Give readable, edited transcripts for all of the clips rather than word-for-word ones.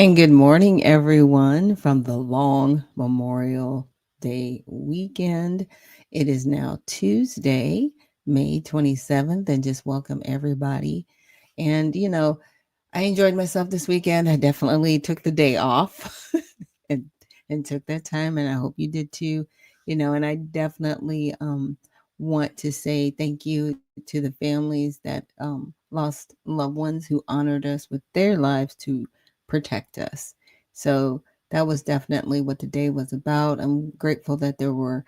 And good morning, everyone, from the long Memorial Day weekend. It is now Tuesday, May 27th, and just welcome everybody. And, I enjoyed myself this weekend. I definitely took the day off and, and took that time, and I hope you did too. And I definitely want to say thank you to the families that lost loved ones who honored us with their lives to protect us. So that was definitely what the day was about. I'm grateful that there were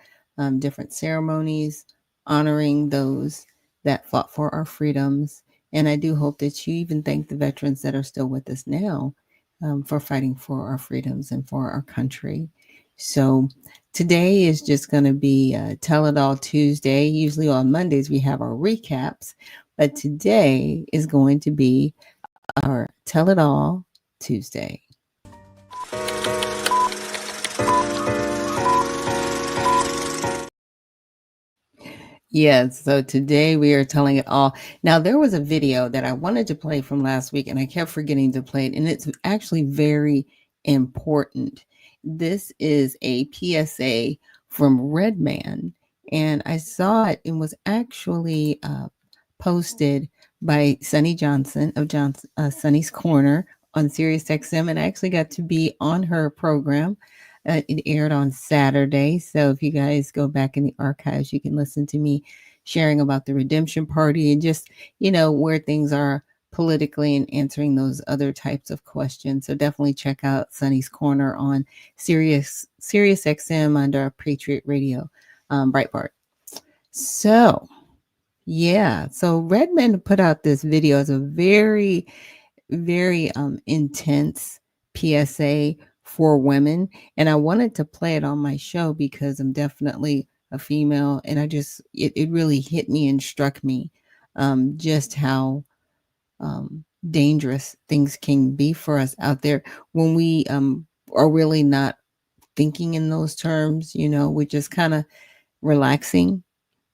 different ceremonies honoring those that fought for our freedoms. And I do hope that you even thank the veterans that are still with us now for fighting for our freedoms and for our country. So today is just going to be Tell It All Tuesday. Usually on Mondays we have our recaps, but today is going to be our Tell It All Tuesday. Yes, so today we are telling it all. Now, there was a video that I wanted to play from last week and I kept forgetting to play it, and it's actually very important. This is a PSA from Redman, and I saw it and was actually posted by Sunny Johnson of Sunny's Corner on Sirius XM, and I actually got to be on her program. It aired on Saturday. So if you guys go back in the archives, you can listen to me sharing about the Redemption Party and just, where things are politically and answering those other types of questions. So definitely check out Sunny's Corner on Sirius XM under Patriot Radio, Breitbart. So yeah, so Redman put out this video as a very very intense PSA for women. And I wanted to play it on my show because I'm definitely a female. And it really hit me and struck me just how dangerous things can be for us out there when we are really not thinking in those terms. We're just kind of relaxing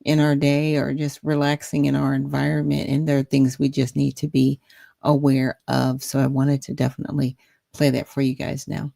in our day or just relaxing in our environment. And there are things we just need to be aware of. So I wanted to definitely play that for you guys now.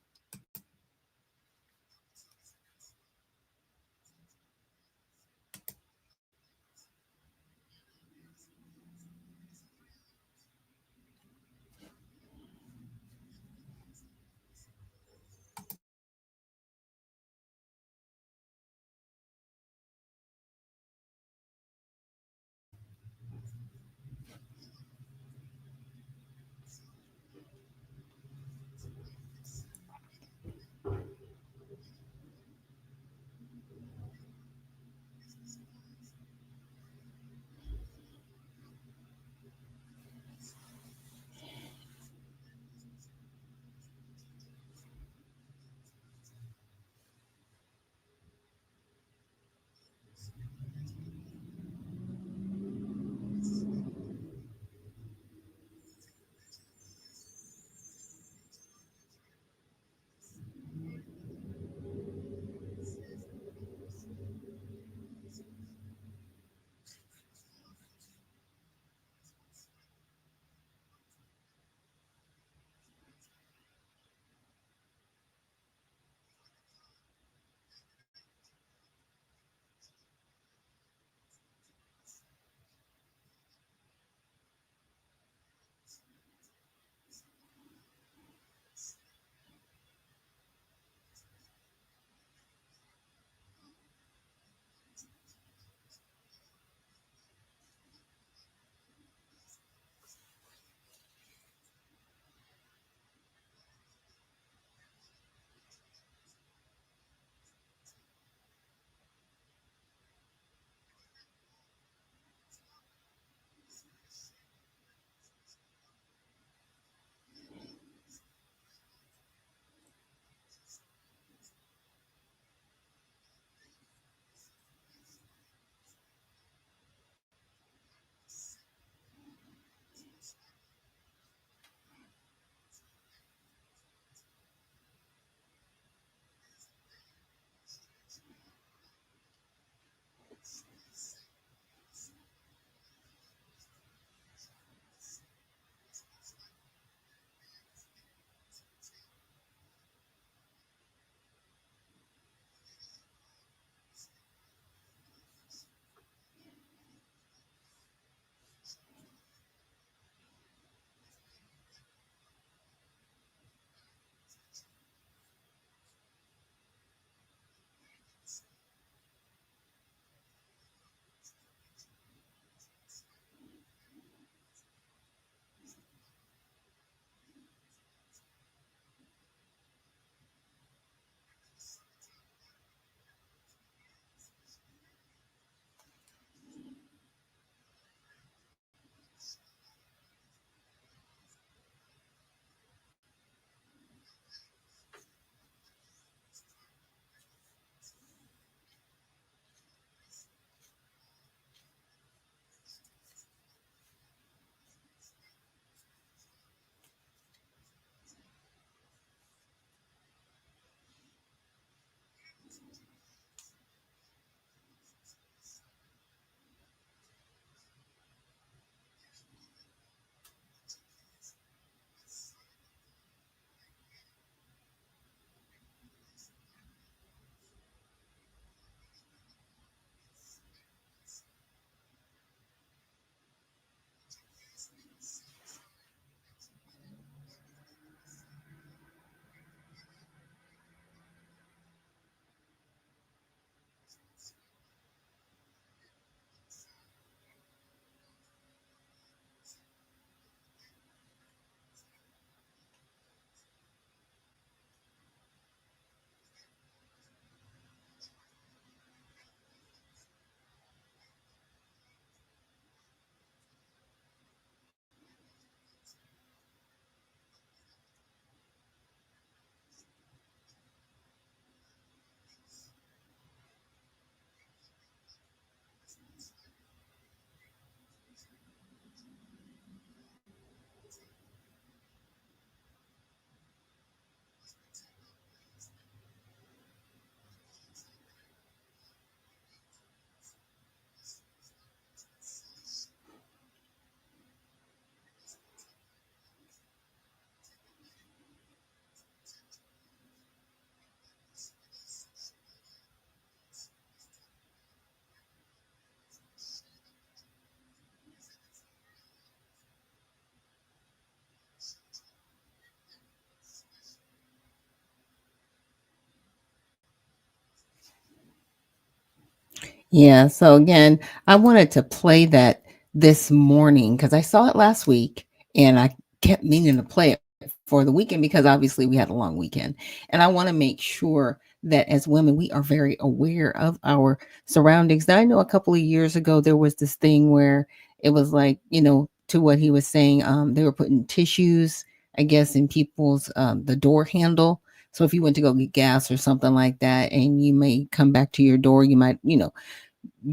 Yeah. So again, I wanted to play that this morning because I saw it last week and I kept meaning to play it for the weekend because obviously we had a long weekend. And I want to make sure that as women, we are very aware of our surroundings. Now, I know a couple of years ago, there was this thing where it was like, to what he was saying, they were putting tissues, I guess, in people's, the door handle. So if you went to go get gas or something like that, and you may come back to your door, you might,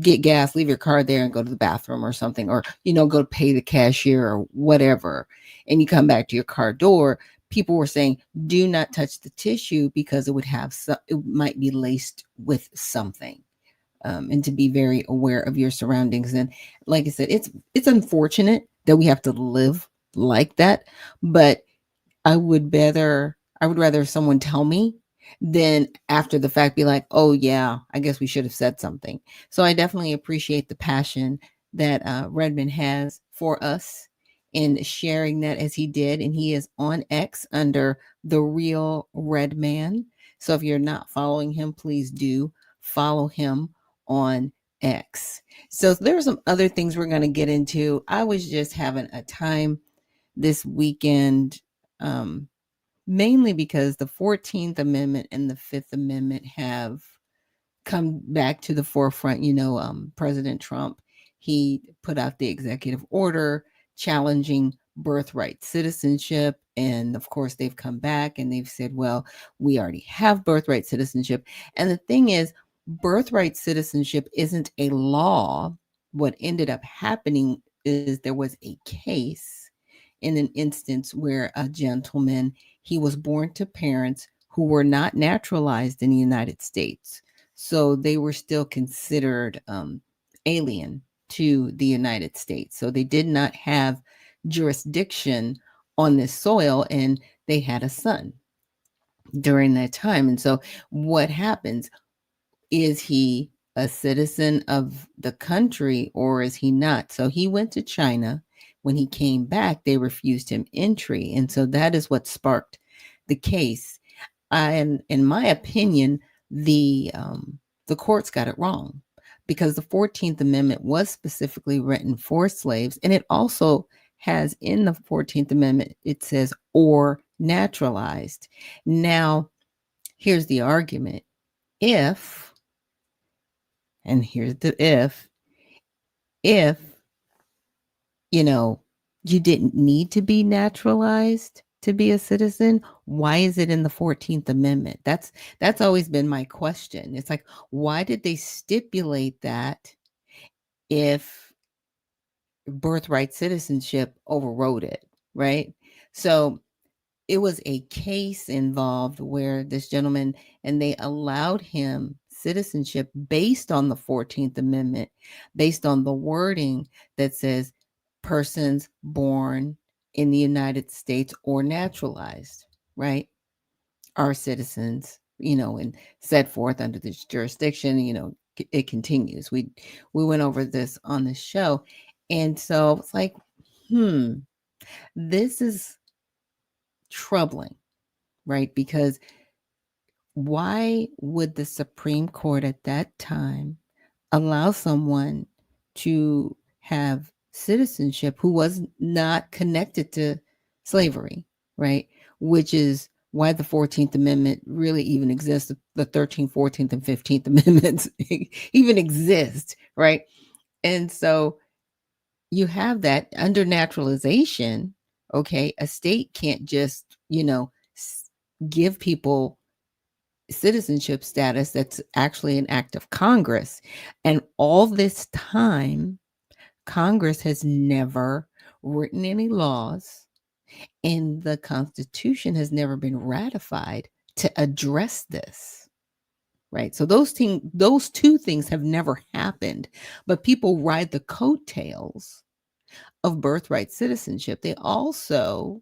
get gas, leave your car there and go to the bathroom or something, or, go to pay the cashier or whatever. And you come back to your car door, people were saying, do not touch the tissue because it might be laced with something. And to be very aware of your surroundings. And like I said, it's unfortunate that we have to live like that, but I would rather someone tell me than after the fact be like, "Oh yeah, I guess we should have said something." So I definitely appreciate the passion that Redmond has for us in sharing that as he did, and he is on X under the real Redman. So if you're not following him, please do follow him on X. So there are some other things we're going to get into. I was just having a time this weekend, um, mainly because the 14th Amendment and the Fifth Amendment have come back to the forefront. President Trump, he put out the executive order challenging birthright citizenship. And of course, they've come back and they've said, well, we already have birthright citizenship. And the thing is, birthright citizenship isn't a law. What ended up happening is there was a case in an instance where a gentleman, he was born to parents who were not naturalized in the United States. So they were still considered alien to the United States. So they did not have jurisdiction on this soil, and they had a son during that time. And so what happens? Is he a citizen of the country or is he not? So he went to China. When he came back, they refused him entry. And so that is what sparked the case. And in my opinion, the courts got it wrong because the 14th Amendment was specifically written for slaves. And it also has in the 14th Amendment, it says, or naturalized. Now, here's the argument. If, and here's the if, you know, you didn't need to be naturalized to be a citizen, why is it in the 14th Amendment? That's always been my question. It's like, why did they stipulate that if birthright citizenship overrode it, right? So it was a case involved where this gentleman, and they allowed him citizenship based on the 14th Amendment, based on the wording that says persons born in the United States or naturalized, right, are citizens, and set forth under this jurisdiction. It continues. We went over this on the show, and so it's like, hmm, this is troubling, right? Because why would the Supreme Court at that time allow someone to have citizenship who was not connected to slavery, right? Which is why the 14th Amendment really even exists. The 13th, 14th, and 15th Amendments even exist, right? And so you have that under naturalization. Okay, a state can't just, give people citizenship status. That's actually an act of Congress. And all this time, Congress has never written any laws, and the Constitution has never been ratified to address this. Right. So those two things have never happened, but people ride the coattails of birthright citizenship. They also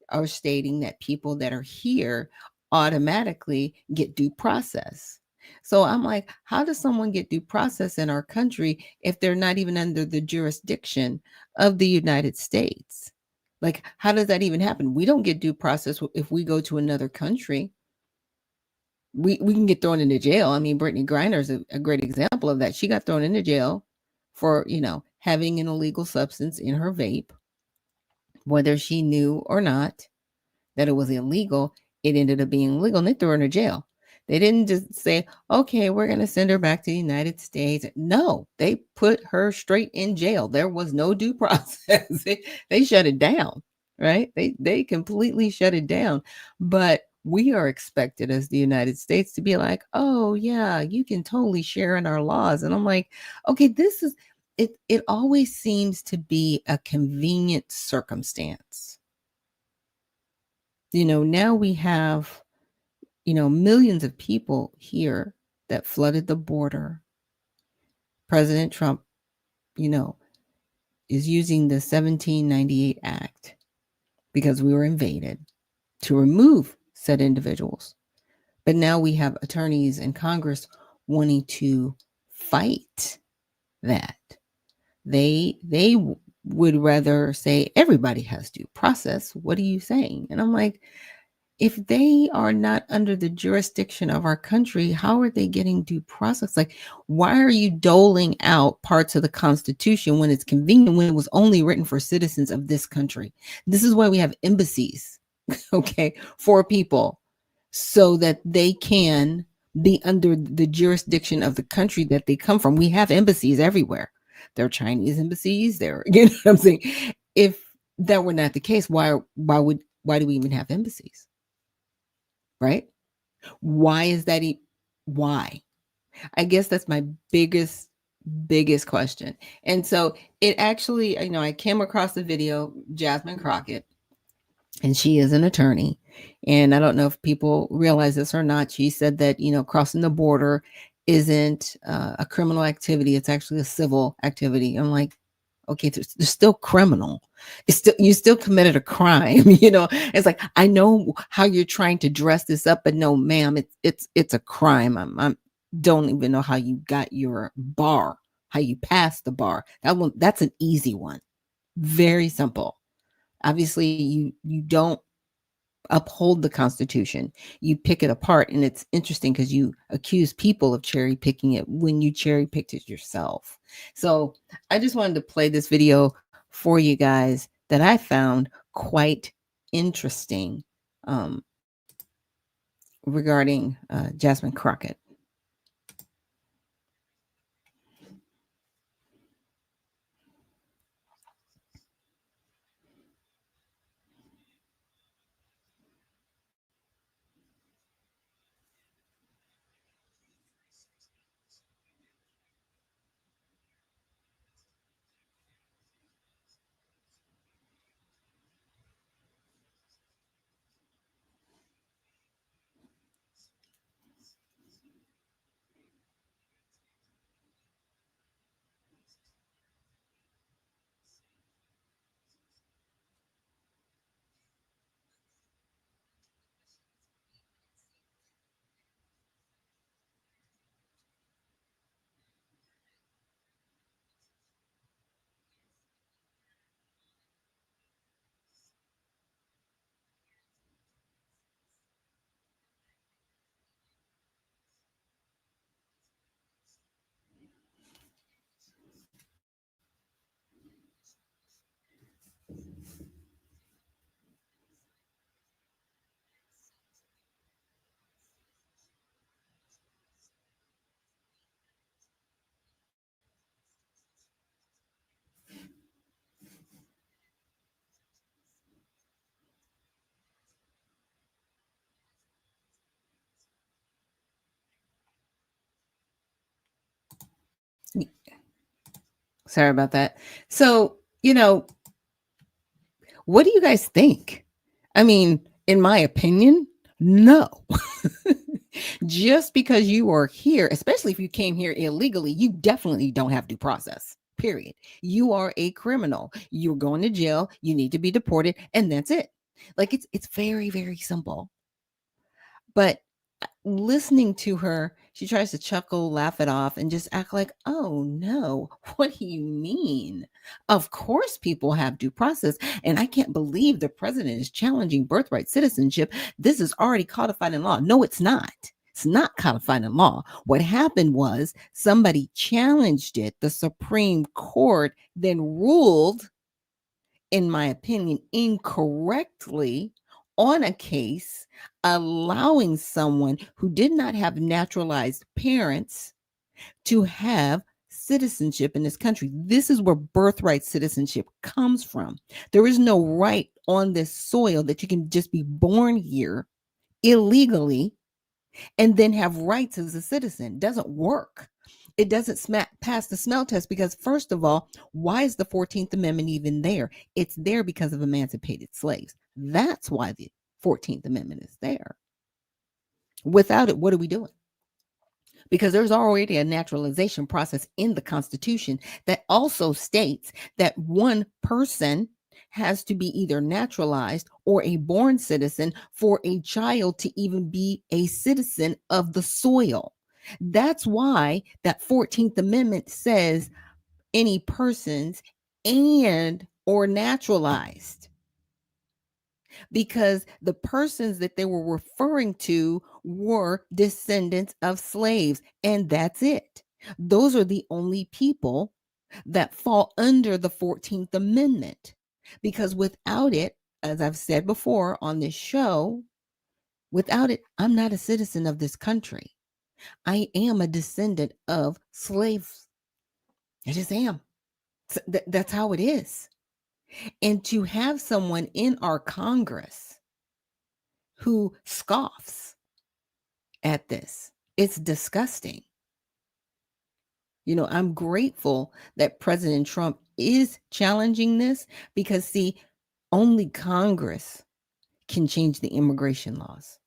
are stating that people that are here automatically get due process. So I'm like, how does someone get due process in our country if they're not even under the jurisdiction of the United States? Like, how does that even happen? We don't get due process if we go to another country. we can get thrown into jail. I mean, Brittany Griner is a great example of that. She got thrown into jail for, having an illegal substance in her vape, whether she knew or not that it was illegal. It ended up being legal, and they threw her in jail. They didn't just say, okay, we're going to send her back to the United States. No, they put her straight in jail. There was no due process. They shut it down, right? They completely shut it down. But we are expected as the United States to be like, oh, yeah, you can totally share in our laws. And I'm like, okay, this is it. It always seems to be a convenient circumstance. Now we have millions of people here that flooded the border. President Trump, is using the 1798 Act because we were invaded to remove said individuals. But now we have attorneys in Congress wanting to fight that. They would rather say everybody has due process. What are you saying? And I'm like, if they are not under the jurisdiction of our country, how are they getting due process? Like, why are you doling out parts of the Constitution when it's convenient, when it was only written for citizens of this country? This is why we have embassies, okay, for people, so that they can be under the jurisdiction of the country that they come from. We have embassies everywhere. There are Chinese embassies. There, you know what I'm saying? If that were not the case, why do we even have embassies? Right? Why is that? Why? I guess that's my biggest question. And so it actually, I came across the video, Jasmine Crockett, and she is an attorney. And I don't know if people realize this or not. She said that, crossing the border isn't a criminal activity. It's actually a civil activity. I'm like, okay, they're still criminal. You still committed a crime. It's like, I know how you're trying to dress this up, but no, ma'am, it's a crime. I'm don't even know how you got your bar, how you passed the bar. That's an easy one. Very simple. Obviously, you don't uphold the Constitution. You pick it apart, and it's interesting because you accuse people of cherry picking it when you cherry picked it yourself. So I just wanted to play this video for you guys that I found quite interesting regarding Jasmine Crockett. Sorry about that. So, what do you guys think? I mean, in my opinion, no. Just because you are here, especially if you came here illegally, you definitely don't have due process. Period. You are a criminal. You're going to jail. You need to be deported, and that's it. Like, it's very, very simple. But listening to her, she tries to chuckle, laugh it off, and just act like, oh no, what do you mean? Of course, people have due process. And I can't believe the president is challenging birthright citizenship. This is already codified in law. No, it's not. It's not codified in law. What happened was somebody challenged it. The Supreme Court then ruled, in my opinion, incorrectly on a case allowing someone who did not have naturalized parents to have citizenship in this country. This is where birthright citizenship comes from. There is no right on this soil that you can just be born here illegally and then have rights as a citizen. It doesn't work. It doesn't pass the smell test because, first of all, why is the 14th Amendment even there? It's there because of emancipated slaves. That's why the 14th Amendment is there. Without it, what are we doing? Because there's already a naturalization process in the Constitution that also states that one person has to be either naturalized or a born citizen for a child to even be a citizen of the soil. That's why that 14th Amendment says any persons and or naturalized, because the persons that they were referring to were descendants of slaves, and that's it. Those are the only people that fall under the 14th Amendment, because without it, as I've said before on this show, without it, I'm not a citizen of this country. I am a descendant of slaves. I just am. That's how it is. And to have someone in our Congress who scoffs at this, it's disgusting. You know, I'm grateful that President Trump is challenging this because, see, only Congress can change the immigration laws.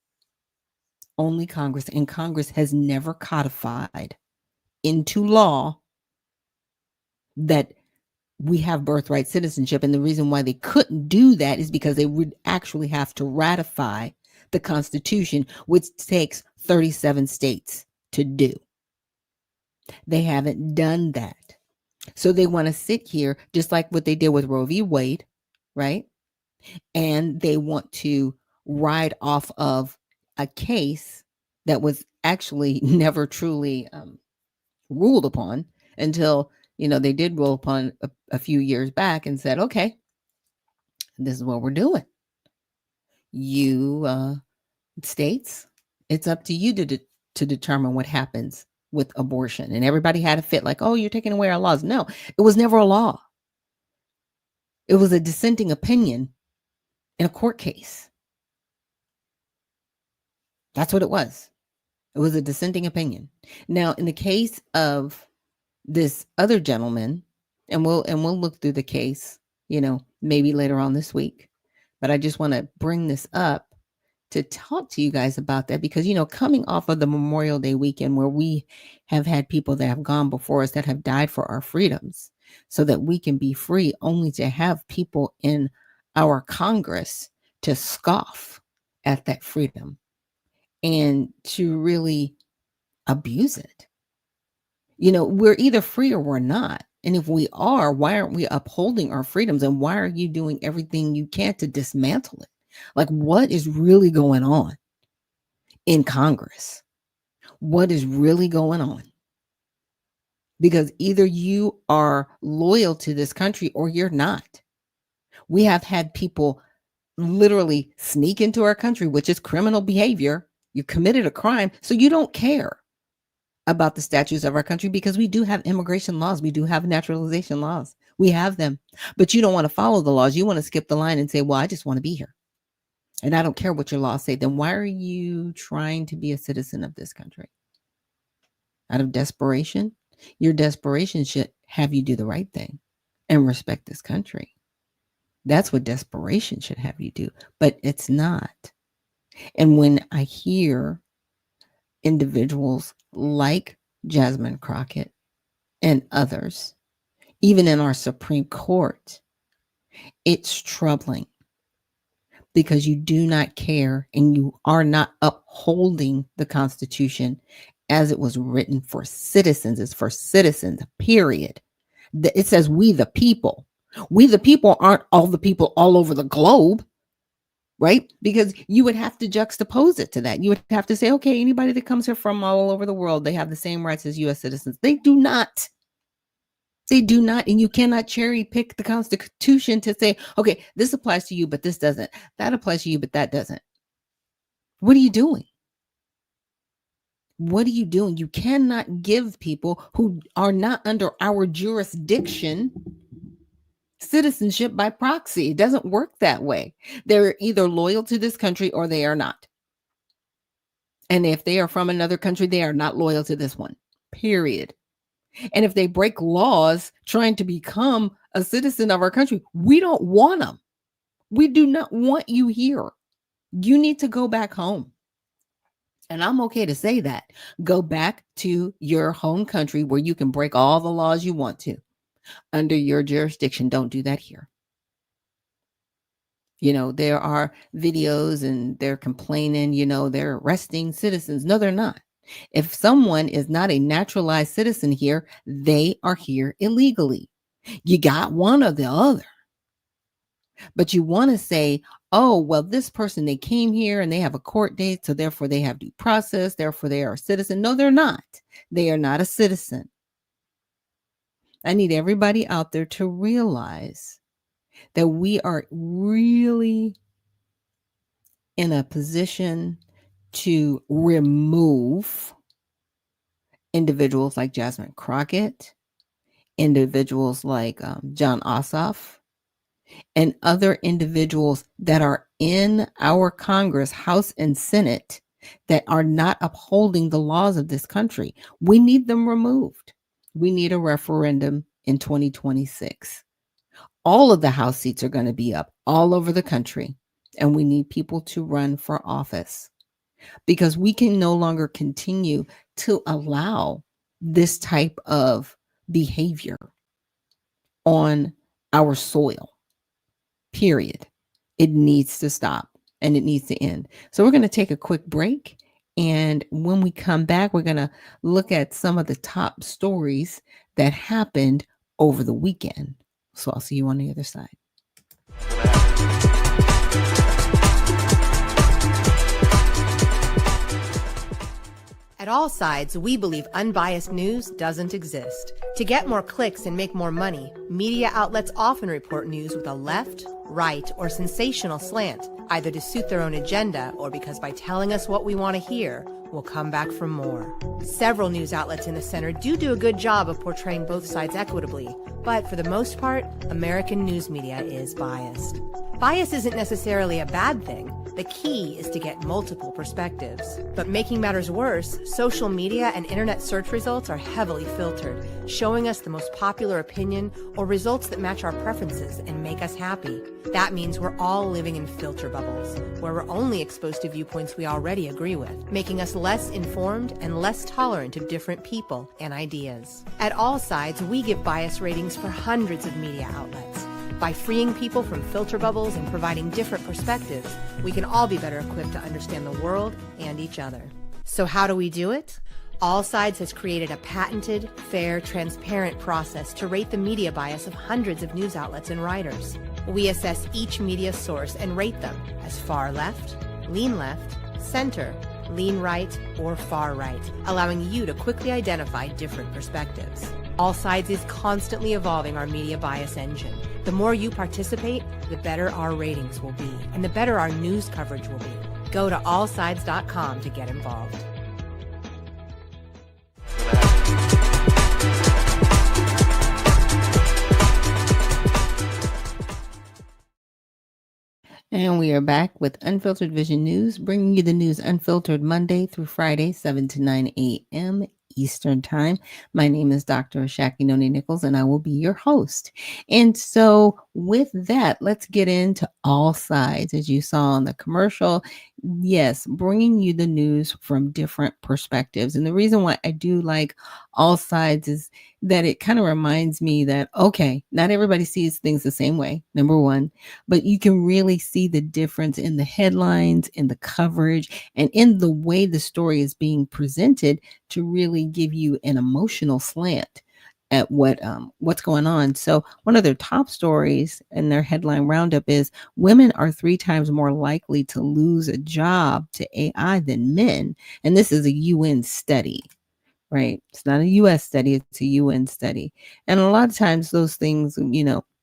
Only Congress, and Congress has never codified into law that we have birthright citizenship. And the reason why they couldn't do that is because they would actually have to ratify the Constitution, which takes 37 states to do. They haven't done that. So they want to sit here just like what they did with Roe v. Wade, right? And they want to ride off of a case that was actually never truly ruled upon until, they did rule upon a few years back and said, okay, this is what we're doing. You states, it's up to you to determine what happens with abortion. And everybody had a fit like, oh, you're taking away our laws. No, it was never a law. It was a dissenting opinion in a court case. That's what it was. It was a dissenting opinion. Now, in the case of this other gentleman, and we'll look through the case, maybe later on this week. But I just want to bring this up to talk to you guys about that because, coming off of the Memorial Day weekend where we have had people that have gone before us that have died for our freedoms so that we can be free, only to have people in our Congress to scoff at that freedom and to really abuse it. We're either free or we're not. And if we are, why aren't we upholding our freedoms? And why are you doing everything you can to dismantle it? Like, what is really going on in Congress? What is really going on? Because either you are loyal to this country or you're not. We have had people literally sneak into our country, which is criminal behavior. You committed a crime, so you don't care about the statutes of our country because we do have immigration laws. We do have naturalization laws. We have them. But you don't want to follow the laws. You want to skip the line and say, well, I just want to be here. And I don't care what your laws say. Then why are you trying to be a citizen of this country? Out of desperation? Your desperation should have you do the right thing and respect this country. That's what desperation should have you do. But it's not. And when I hear individuals like Jasmine Crockett and others, even in our Supreme Court, it's troubling because you do not care and you are not upholding the Constitution as it was written for citizens. It's for citizens, period. It says we the people. We the people aren't all the people all over the globe. right? Because you would have to juxtapose it to that. You would have to say, okay, anybody that comes here from all over the world, they have the same rights as US citizens. They do not. They do not. And you cannot cherry pick the Constitution to say, okay, this applies to you, but this doesn't. That applies to you, but that doesn't. What are you doing? What are you doing? You cannot give people who are not under our jurisdiction citizenship by proxy. It doesn't work that way. They're either loyal to this country or they are not. And if they are from another country, they are not loyal to this one, period. And if they break laws trying to become a citizen of our country, we don't want them. We do not want you here. You need to go back home. And I'm okay to say that. Go back to your home country where you can break all the laws you want to under your jurisdiction. Don't do that here. You know, there are videos and they're complaining, you know, they're arresting citizens. No, they're not. If someone is not a naturalized citizen here, they are here illegally. You got one or the other. But you want to say, oh, well, this person, they came here and they have a court date, so therefore they have due process, therefore they are a citizen. No, they're not. They are not a citizen. I need everybody out there to realize that we are really in a position to remove individuals like Jasmine Crockett, individuals like John Ossoff, and other individuals that are in our Congress, House and Senate, that are not upholding the laws of this country. We need them removed. We need a referendum in 2026. All of the House seats are going to be up all over the country, and we need people to run for office because we can no longer continue to allow this type of behavior on our soil. Period. It needs to stop and it needs to end. So we're going to take a quick break. And when we come back, we're going to look at some of the top stories that happened over the weekend. So I'll see you on the other side. At All Sides, we believe unbiased news doesn't exist. To get more clicks and make more money, media outlets often report news with a left, right, or sensational slant, either to suit their own agenda or because by telling us what we want to hear, we'll come back for more. Several news outlets in the center do a good job of portraying both sides equitably, but for the most part, American news media is biased. Bias isn't necessarily a bad thing. The key is to get multiple perspectives. But making matters worse, social media and internet search results are heavily filtered, showing us the most popular opinion or results that match our preferences and make us happy. That means we're all living in filter bubbles, where we're only exposed to viewpoints we already agree with, making us less informed and less tolerant of different people and ideas. At All Sides, we give bias ratings for hundreds of media outlets. By freeing people from filter bubbles and providing different perspectives, we can all be better equipped to understand the world and each other. So how do we do it? All Sides has created a patented, fair, transparent process to rate the media bias of hundreds of news outlets and writers. We assess each media source and rate them as far left, center, lean right, or far right, allowing you to quickly identify different perspectives. All Sides is constantly evolving our media bias engine. The more you participate, the better our ratings will be, and the better our news coverage will be. Go to allsides.com to get involved. And we are back with Unfiltered Vision News, bringing you the news unfiltered Monday through Friday, 7 to 9 a.m. Eastern Time. My name is Dr. Ashaki Noni Nichols, and I will be your host. And so with that, let's get into All Sides. As you saw on the commercial, yes, bringing you the news from different perspectives. And the reason why I do like All Sides is that it kind of reminds me that, okay, not everybody sees things the same way, number one, but you can really see the difference in the headlines, in the coverage, and in the way the story is being presented to really give you an emotional slant at what's going on. So one of their top stories in their headline roundup is women are 3 times more likely to lose a job to AI than men, and this is a UN study. Right. It's not a US study, it's a UN study. And a lot of times those things,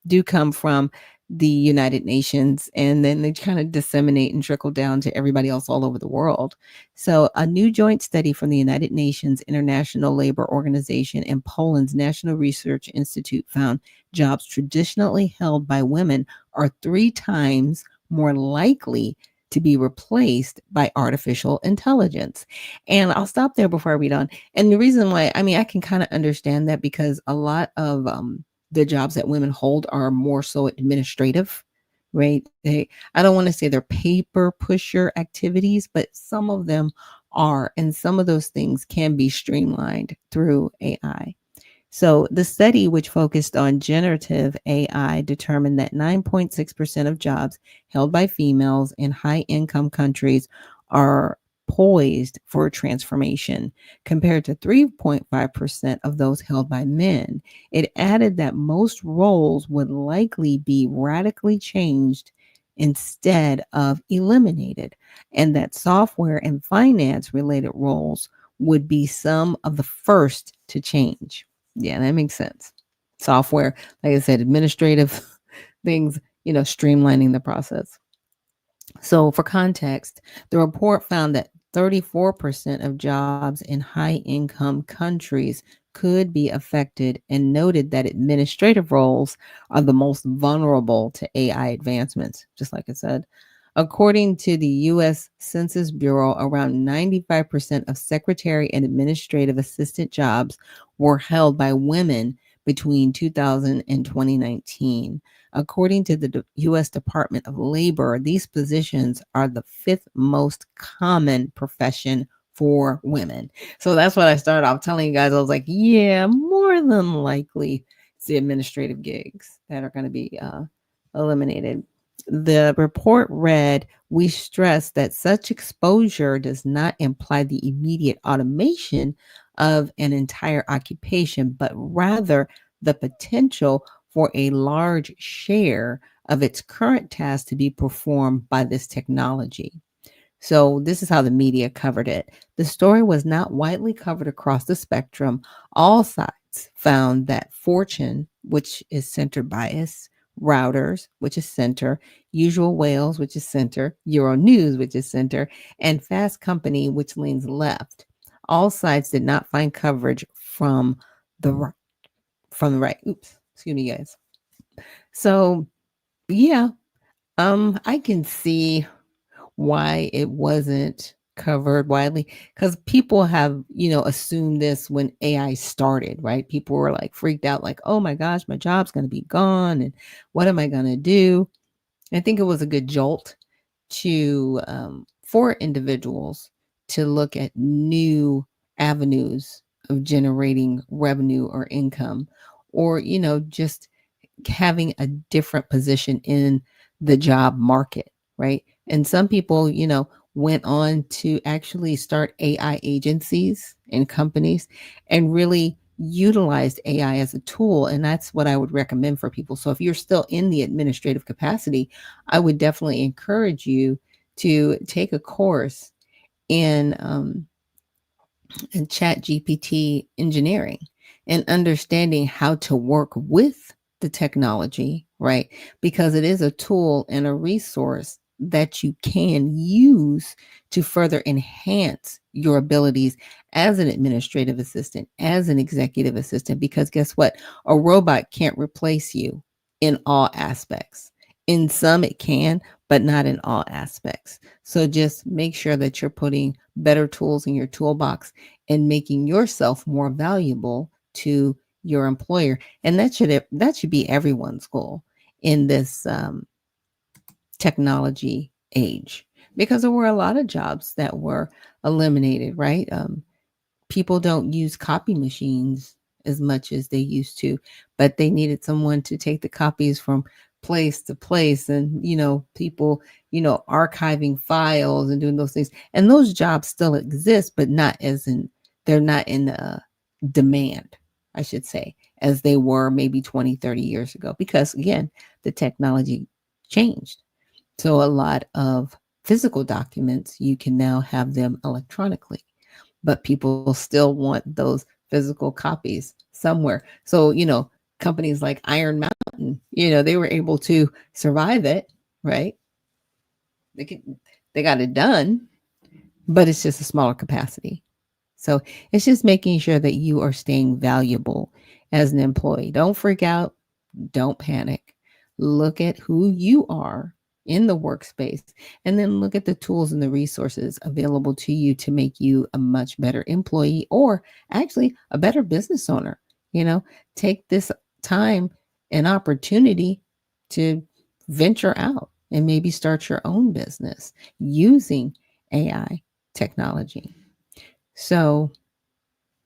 do come from the United Nations, and then they kind of disseminate and trickle down to everybody else all over the world. So, a new joint study from the United Nations International Labor Organization and Poland's National Research Institute found jobs traditionally held by women are 3 times more likely to be replaced by artificial intelligence. And I'll stop there before I read on. And the reason why, I mean, I can kind of understand that because a lot of the jobs that women hold are more so administrative, right? I don't want to say they're paper pusher activities, but some of them are. And some of those things can be streamlined through AI. So, the study, which focused on generative AI, determined that 9.6% of jobs held by females in high income countries are poised for transformation, compared to 3.5% of those held by men. It added that most roles would likely be radically changed instead of eliminated, and that software and finance related roles would be some of the first to change. Yeah, that makes sense. Software, like I said, administrative things, streamlining the process. So, for context, the report found that 34% of jobs in high income countries could be affected and noted that administrative roles are the most vulnerable to AI advancements, just like I said. According to the US Census Bureau, around 95% of secretary and administrative assistant jobs were held by women between 2000 and 2019. According to the US Department of Labor, these positions are the 5th most common profession for women. So that's what I started off telling you guys. I was like, yeah, more than likely it's the administrative gigs that are going to be eliminated. The report read, we stress that such exposure does not imply the immediate automation of an entire occupation, but rather the potential for a large share of its current tasks to be performed by this technology. So, this is how the media covered it. The story was not widely covered across the spectrum. All sides found that Fortune, which is center bias, Routers, which is center, Usual Whales, which is center, Euronews, which is center, and Fast Company, which leans left. All sides did not find coverage the ri- from the right. Oops, excuse me, guys. So, yeah, I can see why it wasn't covered widely, because people have, assumed this when AI started, right? People were like freaked out, like, oh my gosh, my job's going to be gone. And what am I going to do? I think it was a good jolt to for individuals to look at new avenues of generating revenue or income, or just having a different position in the job market, right? And some people, went on to actually start AI agencies and companies and really utilized AI as a tool. And that's what I would recommend for people. So if you're still in the administrative capacity, I would definitely encourage you to take a course in and chat GPT engineering and understanding how to work with the technology, right? Because it is a tool and a resource that you can use to further enhance your abilities as an administrative assistant, as an executive assistant. Because guess what? A robot can't replace you in all aspects. In some, it can, but not in all aspects. So just make sure that you're putting better tools in your toolbox and making yourself more valuable to your employer. And that should be everyone's goal in this technology age, because there were a lot of jobs that were eliminated, right? People don't use copy machines as much as they used to, but they needed someone to take the copies from place to place, and people, archiving files and doing those things. And those jobs still exist, but not as in they're not in demand, I should say. as they were maybe 20, 30 years ago, because again, the technology changed. So a lot of physical documents, you can now have them electronically, but people still want those physical copies somewhere. So, companies like Iron Mountain, they were able to survive it, right? They could, they got it done, but it's just a smaller capacity. So it's just making sure that you are staying valuable as an employee. Don't freak out. Don't panic. Look at who you are in the workspace, and then look at the tools and the resources available to you to make you a much better employee, or actually a better business owner. You know, take this time and opportunity to venture out and maybe start your own business using AI technology. So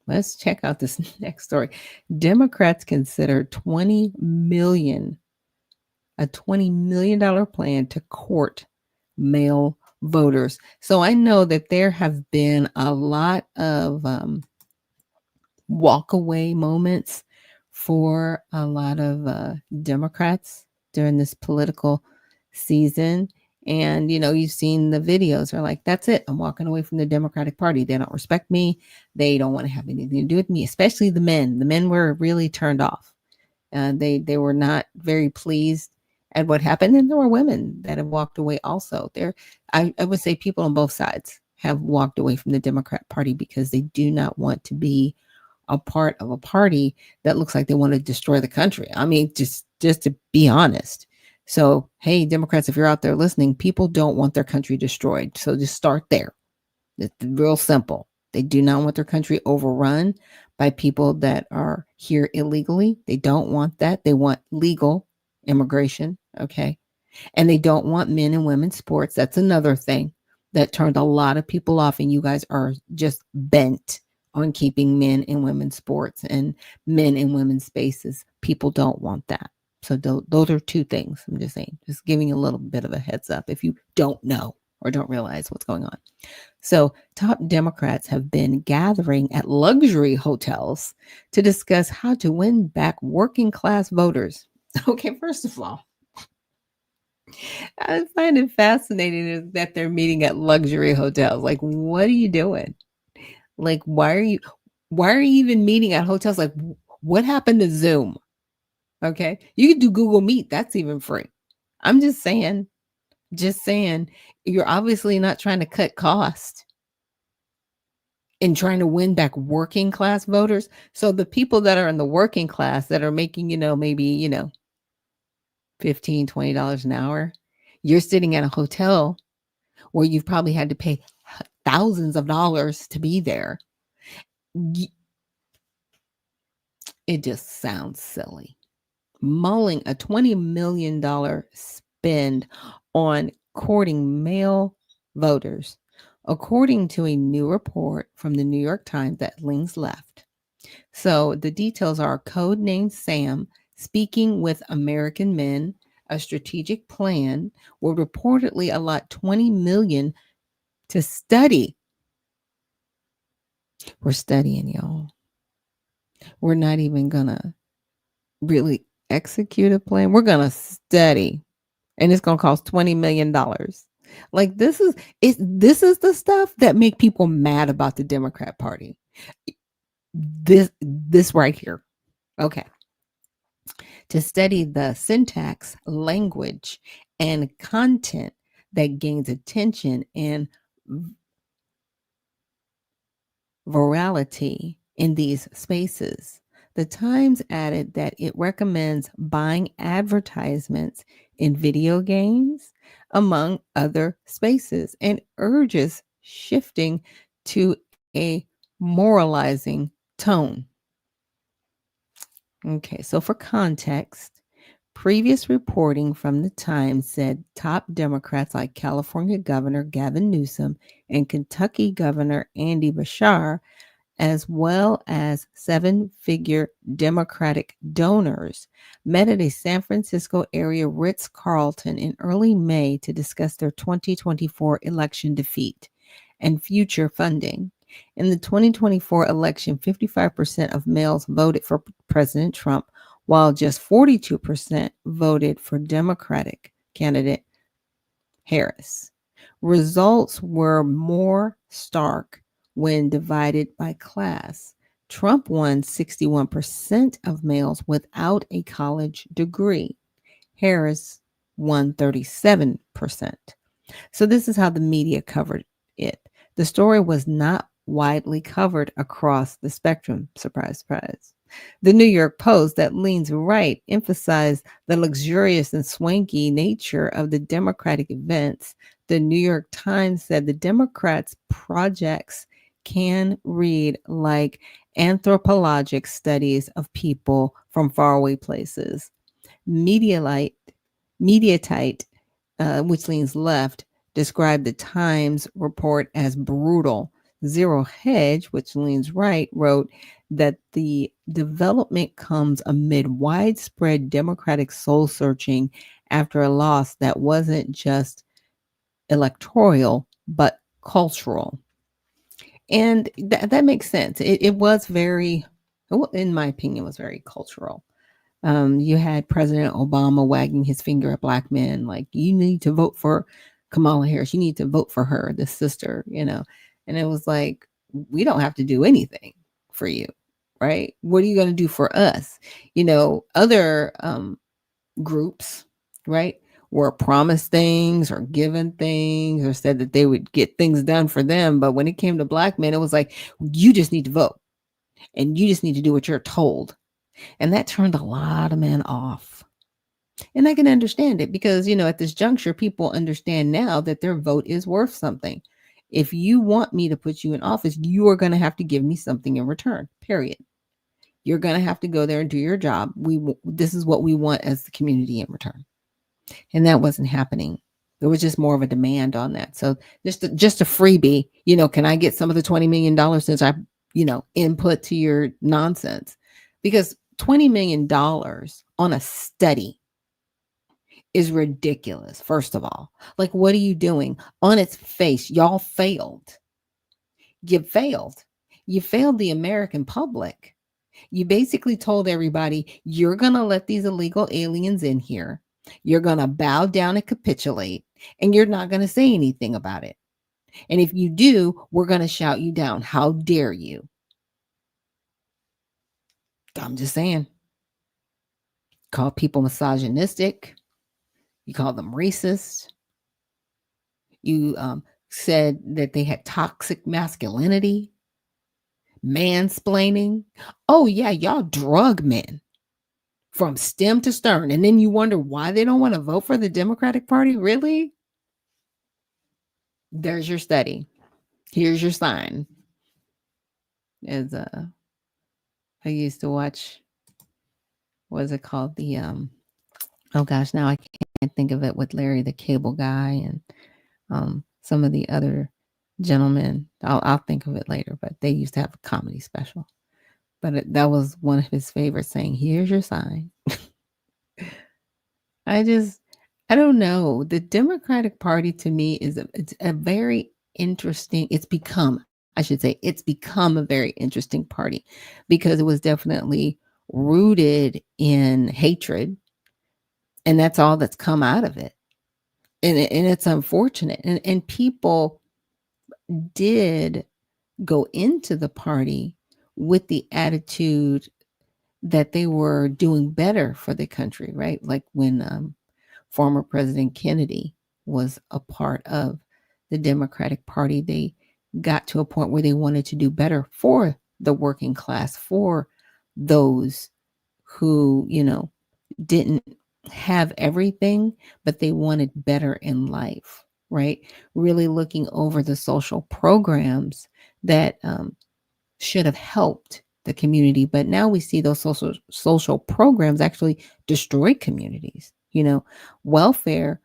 let's check out this next story. Democrats consider 20 million a $20 million plan to court male voters. So I know that there have been a lot of walk away moments for a lot of Democrats during this political season. And, you've seen the videos are like, that's it. I'm walking away from the Democratic Party. They don't respect me. They don't want to have anything to do with me, especially the men. The men were really turned off. They were not very pleased at what happened, and there were women that have walked away also. I would say people on both sides have walked away from the Democrat Party because they do not want to be a part of a party that looks like they want to destroy the country. I mean, just to be honest. So, hey, Democrats, if you're out there listening, people don't want their country destroyed. So just start there. It's real simple. They do not want their country overrun by people that are here illegally. They don't want that. They want legal immigration. Okay. And they don't want men and women's sports. That's another thing that turned a lot of people off. And you guys are just bent on keeping men and women's sports and men and women's spaces. People don't want that. So those are two things. I'm just saying, just giving you a little bit of a heads up if you don't know or don't realize what's going on. So, top Democrats have been gathering at luxury hotels to discuss how to win back working class voters. Okay, first of all, I find it fascinating that they're meeting at luxury hotels. Like, what are you doing? Like, why are you even meeting at hotels? Like, what happened to Zoom? Okay, you can do Google Meet. That's even free. I'm just saying, you're obviously not trying to cut costs in trying to win back working class voters. So the people that are in the working class that are making, maybe, $15, $20 an hour, you're sitting at a hotel where you've probably had to pay thousands of dollars to be there. It just sounds silly. Mulling a $20 million spend on courting male voters, according to a new report from the New York Times that leans left. So the details are codenamed Sam speaking with American men. A strategic plan will reportedly allot 20 million to study. We're studying, y'all. We're not even gonna really execute a plan. We're gonna study, and it's gonna cost $20 million. Like this is the stuff that make people mad about the Democrat Party. This right here. Okay. To study the syntax, language, and content that gains attention and virality in these spaces. The Times added that it recommends buying advertisements in video games, among other spaces, and urges shifting to a moralizing tone. Okay, so for context, previous reporting from the Times said top Democrats like California Governor Gavin Newsom and Kentucky Governor Andy Beshear, as well as seven-figure Democratic donors, met at a San Francisco area Ritz-Carlton in early May to discuss their 2024 election defeat and future funding. In the 2024 election, 55% of males voted for President Trump, while just 42% voted for Democratic candidate Harris. Results were more stark when divided by class. Trump won 61% of males without a college degree. Harris won 37%. So, this is how the media covered it. The story was not widely covered across the spectrum. Surprise, surprise. The New York Post, that leans right, emphasized the luxurious and swanky nature of the Democratic events. The New York Times said the Democrats' projects can read like anthropologic studies of people from faraway places. Medialite, Mediatite, which leans left, described the Times report as brutal. Zero Hedge, which leans right, wrote that the development comes amid widespread Democratic soul searching after a loss that wasn't just electoral, but cultural. And that makes sense. It was very, in my opinion, was very cultural. You had President Obama wagging his finger at black men, like, you need to vote for Kamala Harris. You need to vote for her, the sister, And it was like, we don't have to do anything for you, right? What are you going to do for us? Other groups, right, were promised things or given things or said that they would get things done for them. But when it came to black men, it was like, you just need to vote and you just need to do what you're told. And that turned a lot of men off. And I can understand it because, at this juncture, people understand now that their vote is worth something. If you want me to put you in office, you are going to have to give me something in return, period. You're going to have to go there and do your job. This is what we want as the community in return. And that wasn't happening. There was just more of a demand on that. So just a freebie, can I get some of the $20 million since I, input to your nonsense? Because $20 million on a study is ridiculous, first of all. Like, what are you doing? On its face, y'all failed. You failed. You failed the American public. You basically told everybody, you're going to let these illegal aliens in here. You're going to bow down and capitulate, and you're not going to say anything about it. And if you do, we're going to shout you down. How dare you? I'm just saying. Call people misogynistic. You call them racist. You said that they had toxic masculinity, mansplaining. Oh, yeah, y'all drug men from stem to stern. And then you wonder why they don't want to vote for the Democratic Party? Really? There's your study. Here's your sign. As I used to watch, what is it called? Oh gosh, now I can't think of it, with Larry the Cable Guy and some of the other gentlemen. I'll think of it later, but they used to have a comedy special. But that was one of his favorites, saying, "Here's your sign." I don't know. The Democratic Party to me it's a very interesting. It's become a very interesting party because it was definitely rooted in hatred, and that's all that's come out of it. And it's unfortunate. And people did go into the party with the attitude that they were doing better for the country, right? Like when former President Kennedy was a part of the Democratic Party, they got to a point where they wanted to do better for the working class, for those who, didn't have everything, but they wanted better in life, right? Really looking over the social programs that should have helped the community. But now we see those social programs actually destroy communities. Welfare,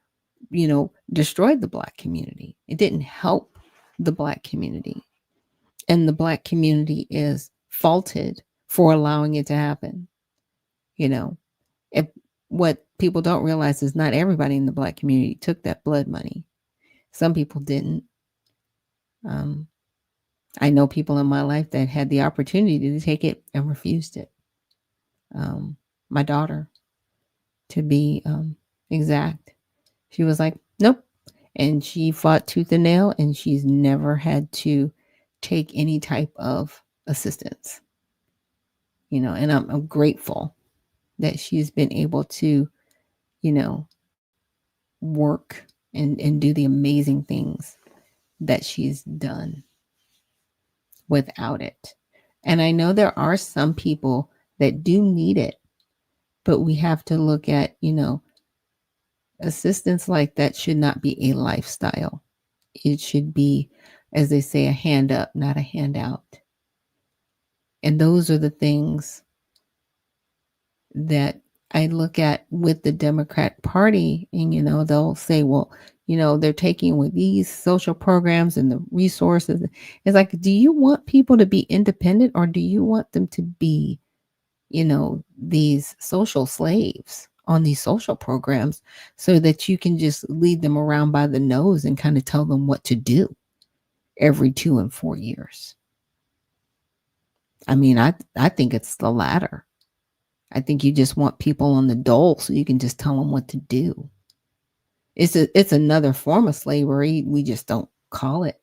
destroyed the Black community. It didn't help the Black community. And the Black community is faulted for allowing it to happen. If what people don't realize is not everybody in the Black community took that blood money. Some people didn't. I know people in my life that had the opportunity to take it and refused it. My daughter, to be exact, she was like, nope. And she fought tooth and nail, and she's never had to take any type of assistance, and I'm grateful that she's been able to, you know, work and do the amazing things that she's done without it. And I know there are some people that do need it, but we have to look at, assistance like that should not be a lifestyle. It should be, as they say, a hand up, not a handout. And those are the things that I look at with the Democrat Party. And, they'll say, well, they're taking with these social programs and the resources. It's like, do you want people to be independent, or do you want them to be, these social slaves on these social programs so that you can just lead them around by the nose and kind of tell them what to do every 2 and 4 years? I mean, I think it's the latter. I think you just want people on the dole so you can just tell them what to do. It's another form of slavery. We just don't call it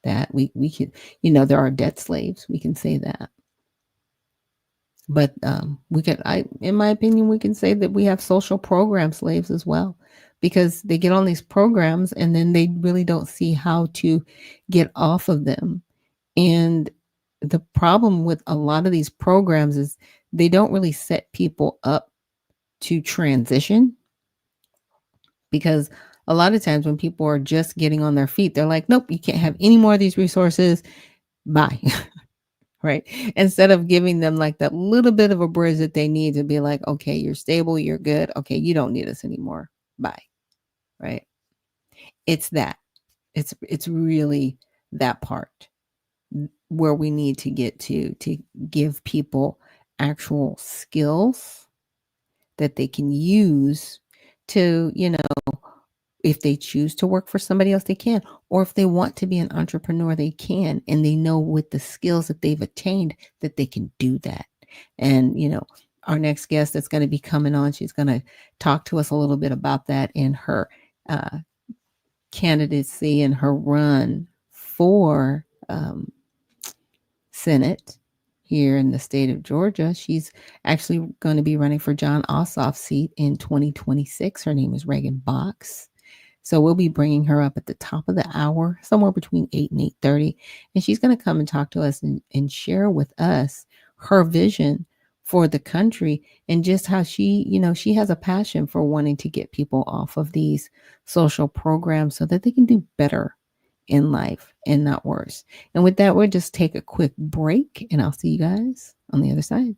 that. We can, there are debt slaves. We can say that. But in my opinion, we can say that we have social program slaves as well, because they get on these programs and then they really don't see how to get off of them. And the problem with a lot of these programs is they don't really set people up to transition, because a lot of times when people are just getting on their feet, they're like, nope, you can't have any more of these resources. Bye. Right? Instead of giving them like that little bit of a bridge that they need to be like, okay, you're stable, you're good. Okay, you don't need us anymore. Bye. Right? It's that. It's really that part where we need to get to give people actual skills that they can use to, if they choose to work for somebody else, they can. Or if they want to be an entrepreneur, they can. And they know with the skills that they've attained that they can do that. And, our next guest that's going to be coming on, she's going to talk to us a little bit about that in her candidacy and her run for Senate here in the state of Georgia. She's actually going to be running for John Ossoff's seat in 2026. Her name is Reagan Box. So we'll be bringing her up at the top of the hour, somewhere between 8 and 8:30. And she's going to come and talk to us and share with us her vision for the country, and just how she has a passion for wanting to get people off of these social programs so that they can do better in life and not worse. And with that, we'll just take a quick break, and I'll see you guys on the other side.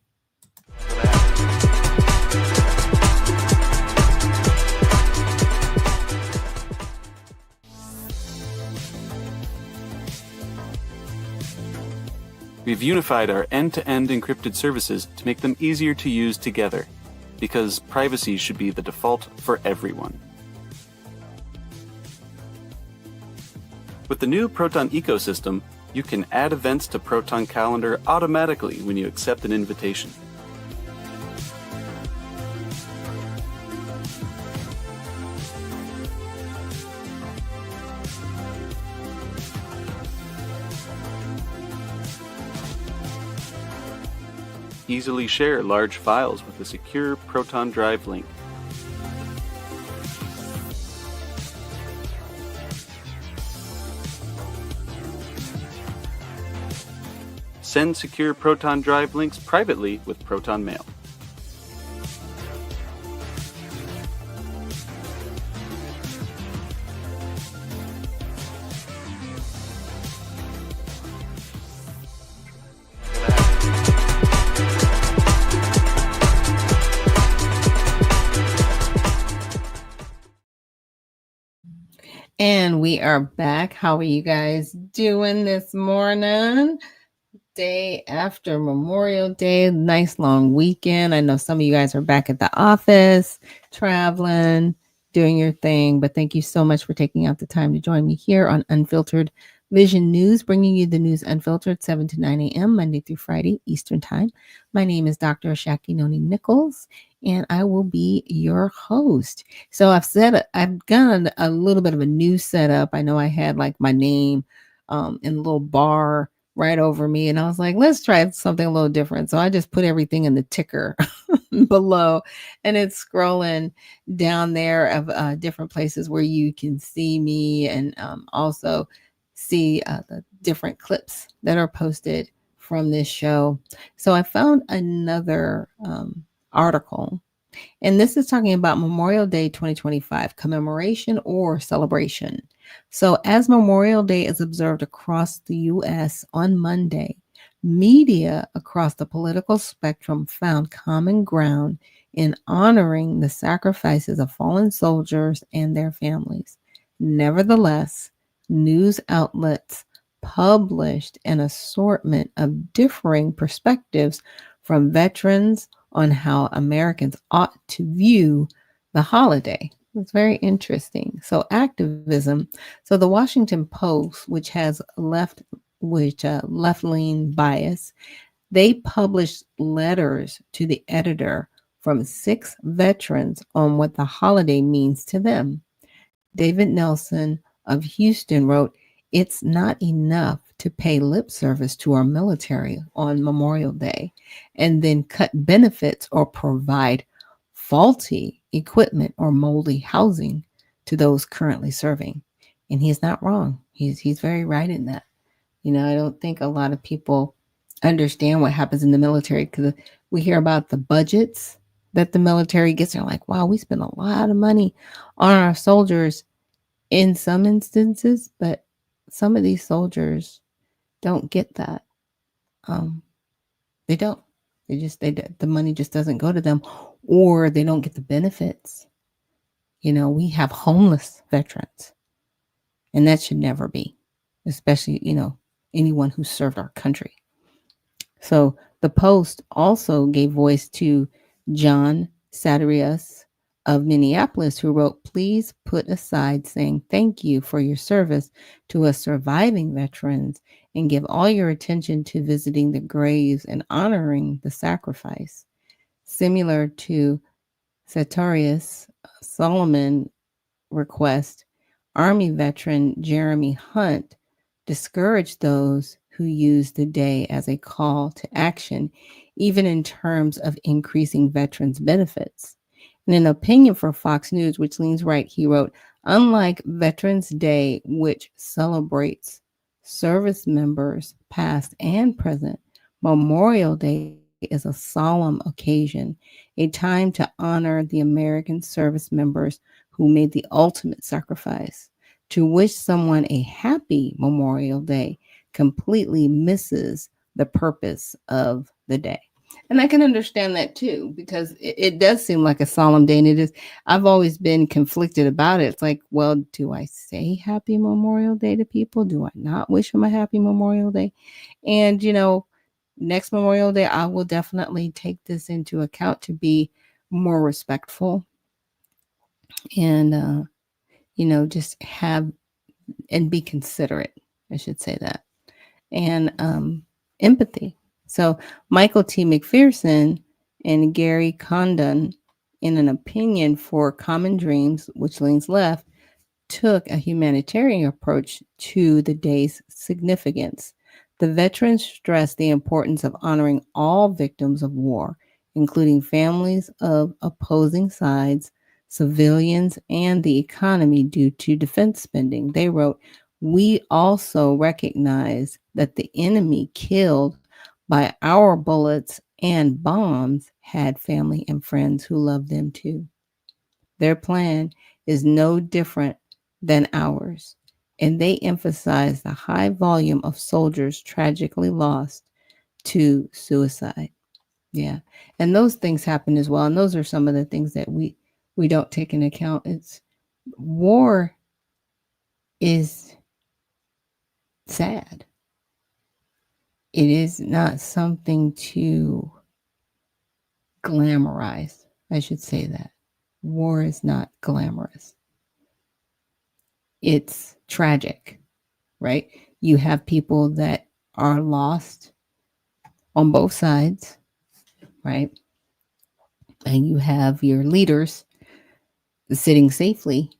We've unified our end-to-end encrypted services to make them easier to use together, because privacy should be the default for everyone. With the new Proton ecosystem, you can add events to Proton Calendar automatically when you accept an invitation. Easily share large files with a secure Proton Drive link. Send secure Proton Drive links privately with Proton Mail. And we are back. How are you guys doing this morning? Day after Memorial Day, nice long weekend. I know some of you guys are back at the office, traveling, doing your thing, but thank you so much for taking out the time to join me here on Unfiltered, Vision News, bringing you the news unfiltered 7 to 9 a.m., Monday through Friday, Eastern Time. My name is Dr. Ashaki Noni Nichols, and I will be your host. So I've done a little bit of a new setup. I know I had like my name in a little bar right over me, and I was like, let's try something a little different. So I just put everything in the ticker below, and it's scrolling down there of different places where you can see me and also see the different clips that are posted from this show. So I found another article, and this is talking about Memorial Day 2025 commemoration or celebration. So, as Memorial Day is observed across the U.S. on Monday, media across the political spectrum found common ground in honoring the sacrifices of fallen soldiers and their families. Nevertheless, news outlets published an assortment of differing perspectives from veterans on how Americans ought to view the holiday. It's very interesting. So activism. So the Washington Post, which has left lean bias, they published letters to the editor from 6 veterans on what the holiday means to them. David Nelson of Houston wrote, "It's not enough to pay lip service to our military on Memorial Day and then cut benefits or provide faulty equipment or moldy housing to those currently serving." And he's not wrong. He's very right in that. I don't think a lot of people understand what happens in the military because we hear about the budgets that the military gets. They're like, wow, we spend a lot of money on our soldiers in some instances, but some of these soldiers don't get that. Um, they don't. The money just doesn't go to them, or they don't get the benefits. We have homeless veterans, and that should never be, especially anyone who served our country. So the Post also gave voice to John Satirius of Minneapolis, who wrote, "Please put aside saying thank you for your service to us surviving veterans and give all your attention to visiting the graves and honoring the sacrifice." Similar to Satirius Solomon request, Army veteran Jeremy Hunt discouraged those who use the day as a call to action, even in terms of increasing veterans' benefits. In an opinion for Fox News, which leans right, he wrote, "Unlike Veterans Day, which celebrates service members past and present, Memorial Day is a solemn occasion, a time to honor the American service members who made the ultimate sacrifice. To wish someone a happy Memorial Day completely misses the purpose of the day." And I can understand that too, because it does seem like a solemn day. And it is, I've always been conflicted about it. It's like, well, do I say happy Memorial Day to people? Do I not wish them a happy Memorial Day? And, next Memorial Day, I will definitely take this into account to be more respectful and, just have and be considerate. I should say that. And empathy. So Michael T. McPherson and Gary Condon, in an opinion for Common Dreams, which leans left, took a humanitarian approach to the day's significance. The veterans stressed the importance of honoring all victims of war, including families of opposing sides, civilians, and the economy due to defense spending. They wrote, "We also recognize that the enemy killed by our bullets and bombs had family and friends who loved them too. Their plan is no different than ours, and they emphasize the high volume of soldiers tragically lost to suicide." Yeah. And those things happen as well. And those are some of the things that we don't take into account. It's war is sad. It is not something to glamorize. I should say that. War is not glamorous. It's tragic, right? You have people that are lost on both sides, right? And you have your leaders sitting safely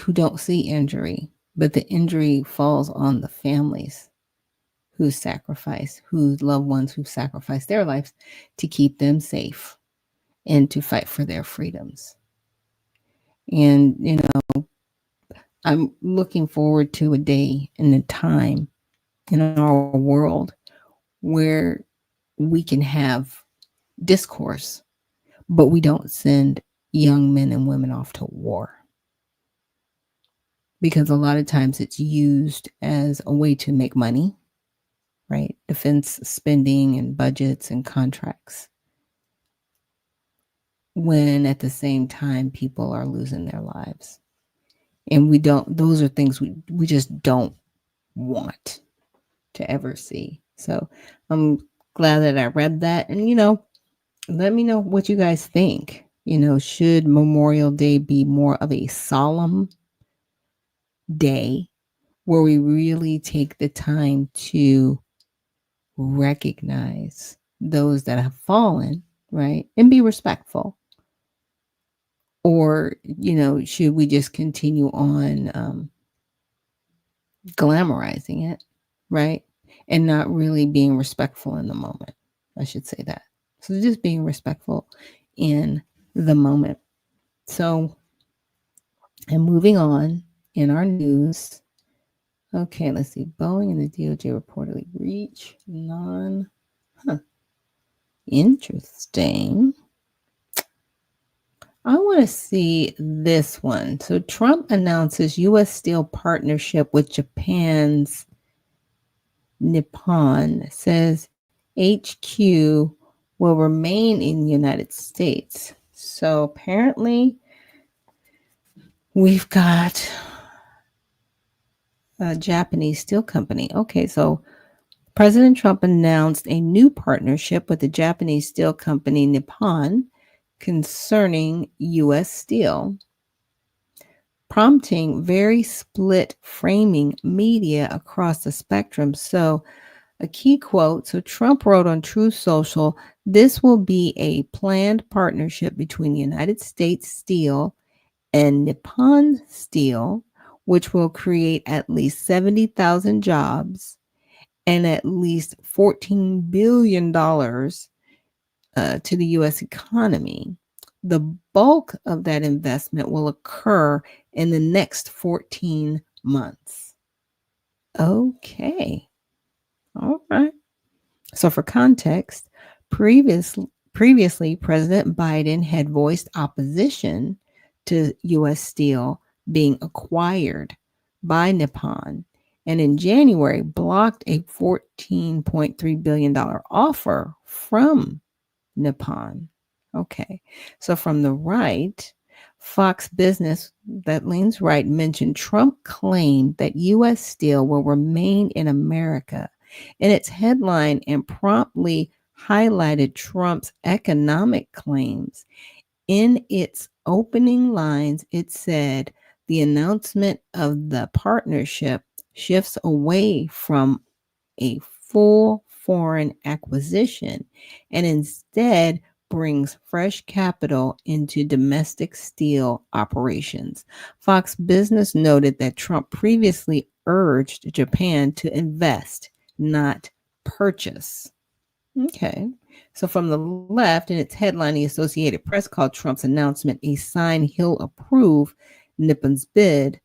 who don't see injury, but the injury falls on the families who sacrifice, whose loved ones who sacrifice their lives to keep them safe and to fight for their freedoms. And, I'm looking forward to a day and a time in our world where we can have discourse, but we don't send young men and women off to war. Because a lot of times it's used as a way to make money, right? Defense spending and budgets and contracts. When at the same time people are losing their lives. And those are things we just don't want to ever see. So I'm glad that I read that. And, let me know what you guys think. Should Memorial Day be more of a solemn day where we really take the time to recognize those that have fallen, right? And be respectful. Or, should we just continue on glamorizing it, right? And not really being respectful in the moment. I should say that. So just being respectful in the moment. So, and moving on in our news. Okay, let's see. Boeing and the DOJ reportedly reach non. Interesting. I want to see this one. So Trump announces U.S. steel partnership with Japan's Nippon, says HQ will remain in the United States. So apparently we've got a Japanese steel company. Okay, so President Trump announced a new partnership with the Japanese steel company Nippon concerning U.S. steel, prompting very split framing media across the spectrum. So a key quote. So Trump wrote on Truth Social, this will be a planned partnership between the United States Steel and Nippon Steel, which will create at least 70,000 jobs and at least $14 billion to the U.S. economy. The bulk of that investment will occur in the next 14 months. Okay. All right. So, for context, previously, President Biden had voiced opposition to U.S. Steel being acquired by Nippon, and in January blocked a $14.3 billion offer from Nippon. Okay, so from the right, Fox Business, that leans right, mentioned Trump claimed that U.S. Steel will remain in America in its headline and promptly highlighted Trump's economic claims. In its opening lines, it said the announcement of the partnership shifts away from a full foreign acquisition and instead brings fresh capital into domestic steel operations. Fox Business noted that Trump previously urged Japan to invest, not purchase. Okay. So from the left, in its headline, the Associated Press called Trump's announcement a sign he'll approve Nippon's bid.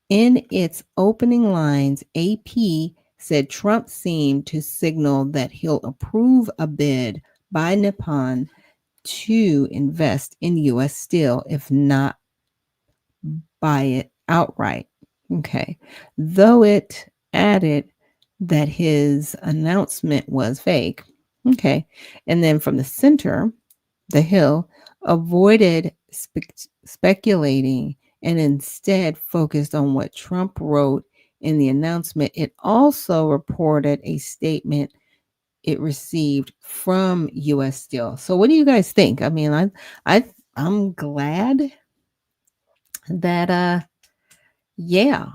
In its opening lines, AP said Trump seemed to signal that he'll approve a bid by Nippon to invest in U.S. Steel, if not buy it outright. Okay. Though it added that his announcement was fake. Okay. And then from the center, the Hill avoided speculating and instead focused on what Trump wrote in the announcement. It also reported a statement it received from U.S. Steel. So, what do you guys think? I mean, I'm glad that yeah,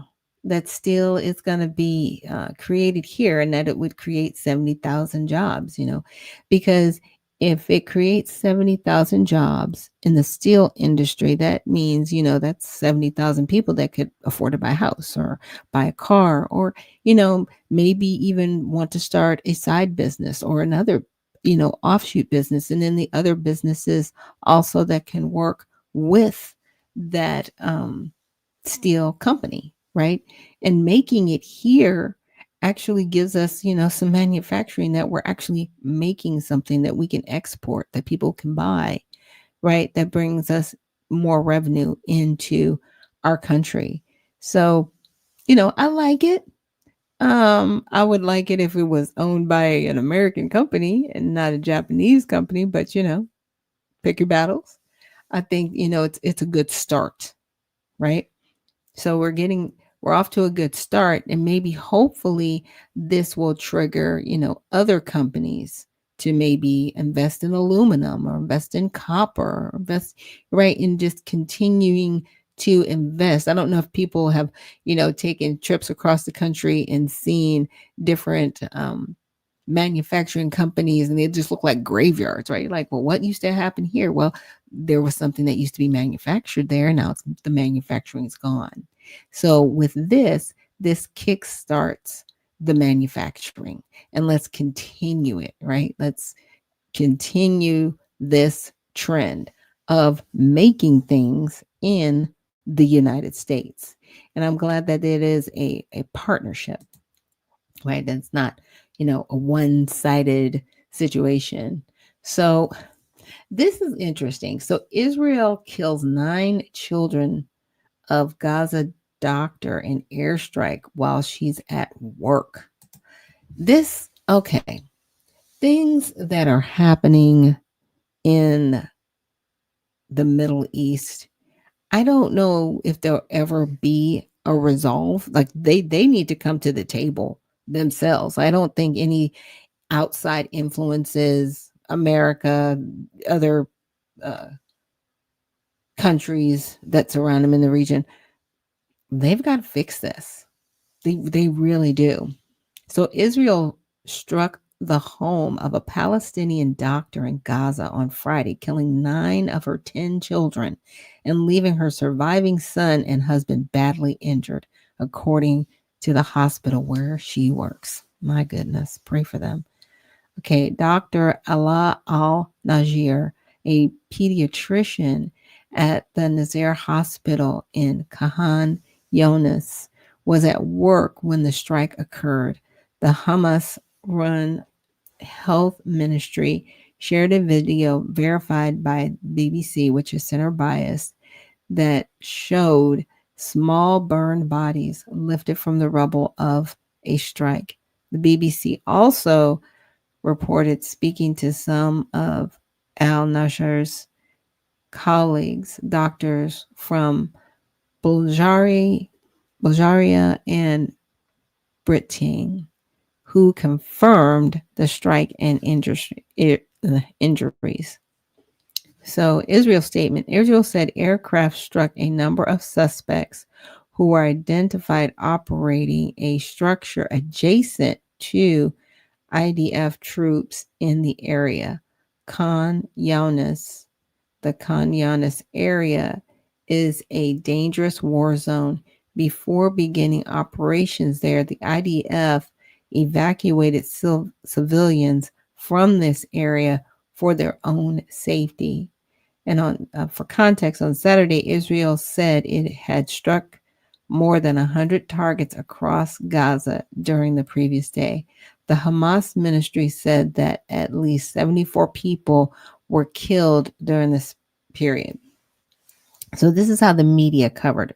that steel is going to be created here, and that it would create 70,000 jobs, because if it creates 70,000 jobs in the steel industry, that means, that's 70,000 people that could afford to buy a house or buy a car, or, maybe even want to start a side business or another, offshoot business. And then the other businesses also that can work with that steel company, right? And making it here actually gives us, some manufacturing that we're actually making something that we can export, that people can buy, right? That brings us more revenue into our country. So, I like it. I would like it if it was owned by an American company and not a Japanese company, but pick your battles. I think, it's a good start, right? So we're off to a good start, and maybe hopefully this will trigger, other companies to maybe invest in aluminum or invest in copper, or invest right in just continuing to invest. I don't know if people have, taken trips across the country and seen different manufacturing companies, and they just look like graveyards, right? Like, well, what used to happen here? Well, there was something that used to be manufactured there, and now the manufacturing is gone. So with this kickstarts the manufacturing, and let's continue it, right? Let's continue this trend of making things in the United States. And I'm glad that it is a partnership, right? That's not, a one sided situation. So this is interesting. So Israel kills 9 children of Gaza doctor in airstrike while she's at work. Okay, things that are happening in the Middle East, I don't know if there'll ever be a resolve. Like they need to come to the table themselves. I don't think any outside influences, America, other uh, countries that surround them in the region, they've got to fix this. They really do. So Israel struck the home of a Palestinian doctor in Gaza on Friday, killing 9 of her 10 children and leaving her surviving son and husband badly injured, according to the hospital where she works. My goodness, pray for them. Okay, Dr. Ala Al Najir, a pediatrician at the Nazir Hospital in Khan Younis, was at work when the strike occurred. The Hamas run health ministry shared a video verified by BBC, which is center biased, that showed small burned bodies lifted from the rubble of a strike. The BBC also reported speaking to some of Al Nasser's colleagues, doctors from Bulgaria and Britain, who confirmed the strike and injuries. So Israel said aircraft struck a number of suspects who were identified operating a structure adjacent to IDF troops in the area. Khan Younis, the Khan Younis area is a dangerous war zone. Before beginning operations there, the IDF evacuated civilians from this area for their own safety. And for context, on Saturday, Israel said it had struck more than 100 targets across Gaza during the previous day. The Hamas ministry said that at least 74 people were killed during this period. So this is how the media covered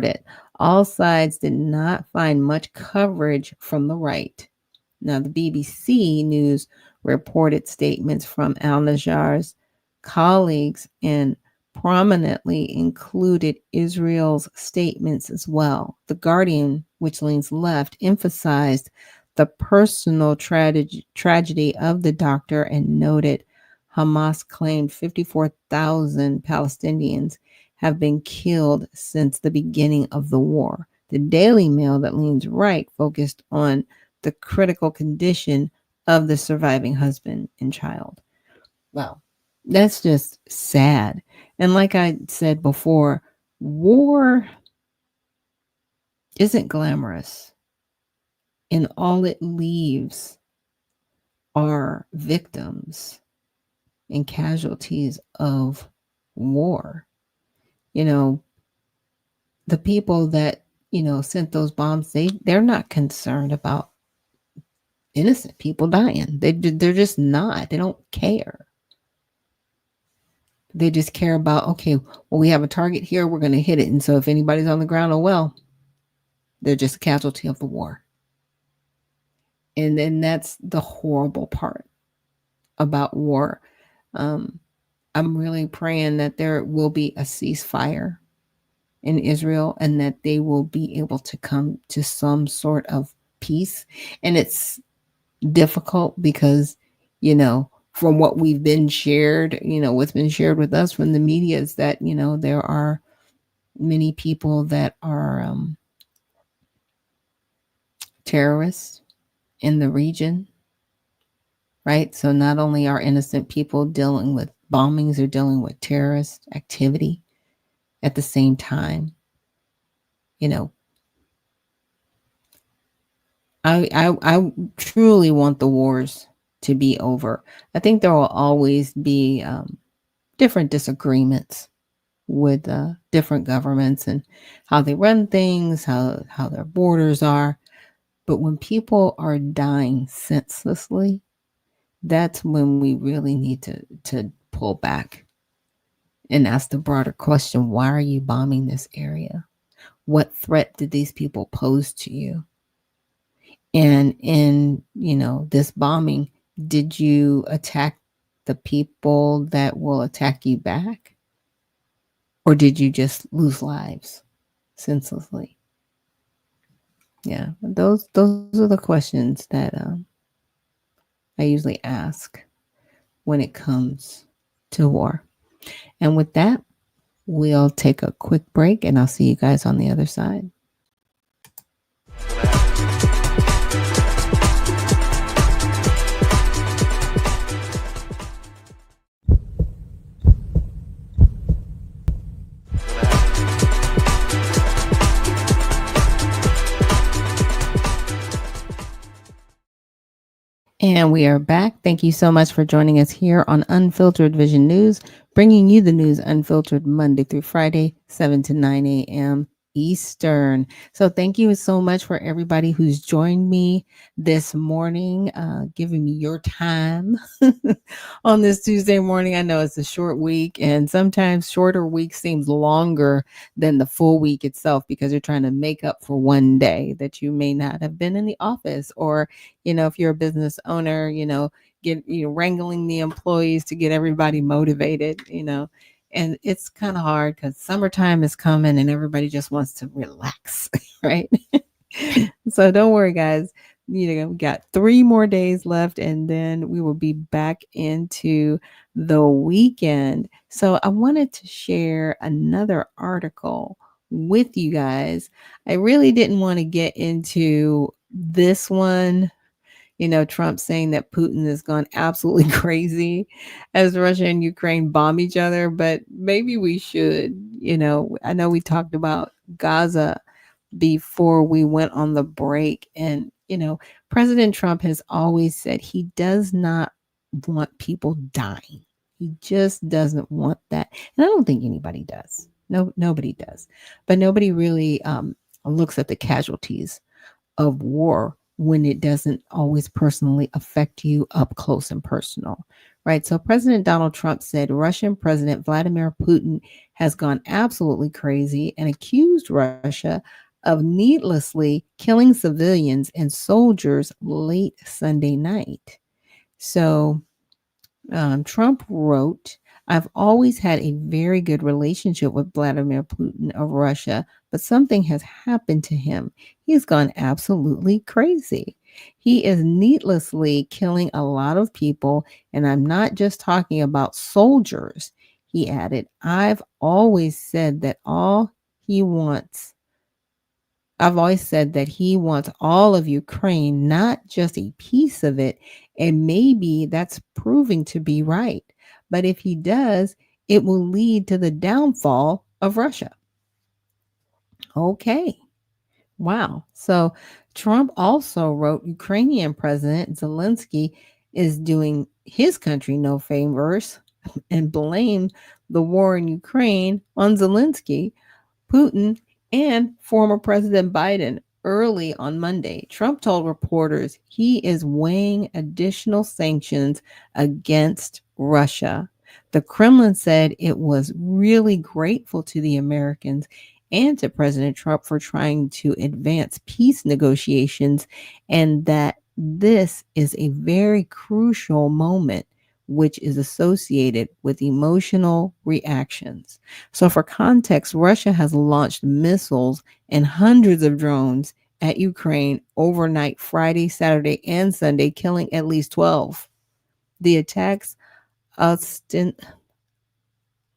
it. All sides did not find much coverage from the right. Now, the BBC News reported statements from Al Najjar's colleagues and prominently included Israel's statements as well. The Guardian, which leans left, emphasized the personal tragedy of the doctor and noted Hamas claimed 54,000 Palestinians have been killed since the beginning of the war. The Daily Mail, that leans right, focused on the critical condition of the surviving husband and child. Well, that's just sad. And like I said before, war isn't glamorous, and all it leaves are victims and casualties of war. You know, the people that, sent those bombs, they're not concerned about innocent people dying. They're just not. They don't care. They just care about, okay, well, we have a target here, we're going to hit it. And so if anybody's on the ground, oh well, they're just a casualty of the war. And then that's the horrible part about war. I'm really praying that there will be a ceasefire in Israel and that they will be able to come to some sort of peace. And it's difficult because, from what we've been shared, what's been shared with us from the media is that, there are many people that are terrorists in the region, right? So not only are innocent people dealing with bombings, they're dealing with terrorist activity at the same time. You know, I truly want the wars to be over. I think there will always be different disagreements with different governments and how they run things, how their borders are. But when people are dying senselessly, that's when we really need to pull back and ask the broader question: why are you bombing this area? What threat did these people pose to you? And in, this bombing, did you attack the people that will attack you back? Or did you just lose lives senselessly? Yeah, those are the questions that I usually ask when it comes to war. And with that, we'll take a quick break and I'll see you guys on the other side. And we are back. Thank you so much for joining us here on Unfiltered Vision News, bringing you the news unfiltered Monday through Friday, 7 to 9 a.m. Eastern. So thank you so much for everybody who's joined me this morning, giving me your time on this Tuesday morning. I know it's a short week, and sometimes shorter weeks seems longer than the full week itself because you're trying to make up for one day that you may not have been in the office, or if you're a business owner, get wrangling the employees to get everybody motivated, and it's kind of hard because summertime is coming and everybody just wants to relax, right? So don't worry, guys. We got 3 more days left and then we will be back into the weekend. So I wanted to share another article with you guys. I really didn't want to get into this one. Trump saying that Putin has gone absolutely crazy as Russia and Ukraine bomb each other, but maybe we should. I know we talked about Gaza before we went on the break, and President Trump has always said he does not want people dying. He just doesn't want that, and I don't think anybody does. No, nobody does, but nobody really looks at the casualties of war when it doesn't always personally affect you up close and personal, right? So President Donald Trump said Russian President Vladimir Putin has gone absolutely crazy and accused Russia of needlessly killing civilians and soldiers late Sunday night. So Trump wrote, I've always had a very good relationship with Vladimir Putin of Russia, but something has happened to him. He's gone absolutely crazy. He is needlessly killing a lot of people, and I'm not just talking about soldiers. He added, I've always said that all he wants I've always said that he wants all of Ukraine, not just a piece of it. And maybe that's proving to be right. But if he does, it will lead to the downfall of Russia. Okay. Wow. So Trump also wrote Ukrainian President Zelensky is doing his country no favors and blamed the war in Ukraine on Zelensky, Putin, and former President Biden. Early on Monday, Trump told reporters he is weighing additional sanctions against Russia. The Kremlin said it was really grateful to the Americans and to President Trump for trying to advance peace negotiations, and that this is a very crucial moment which is associated with emotional reactions. So, for context, Russia has launched missiles and hundreds of drones at Ukraine overnight, Friday, Saturday, and Sunday, killing at least 12. The attacks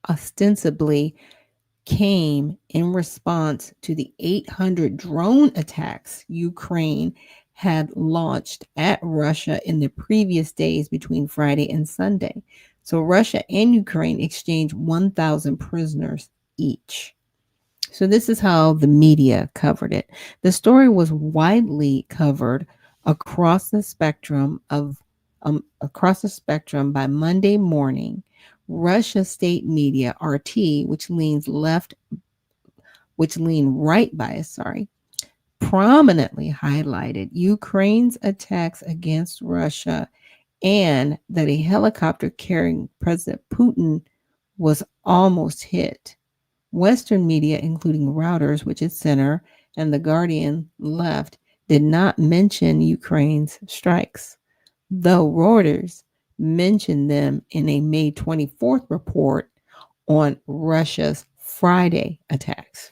ostensibly came in response to the 800 drone attacks Ukraine had launched at Russia in the previous days between Friday and Sunday. So Russia and Ukraine exchanged 1,000 prisoners each. So this is how the media covered it. The story was widely covered across the spectrum by Monday morning. Russia state media RT, which leaned right bias, prominently highlighted Ukraine's attacks against Russia and that a helicopter carrying President Putin was almost hit. Western media, including Reuters, which is center, and The Guardian left, did not mention Ukraine's strikes, though Reuters mentioned them in a May 24th report on Russia's Friday attacks.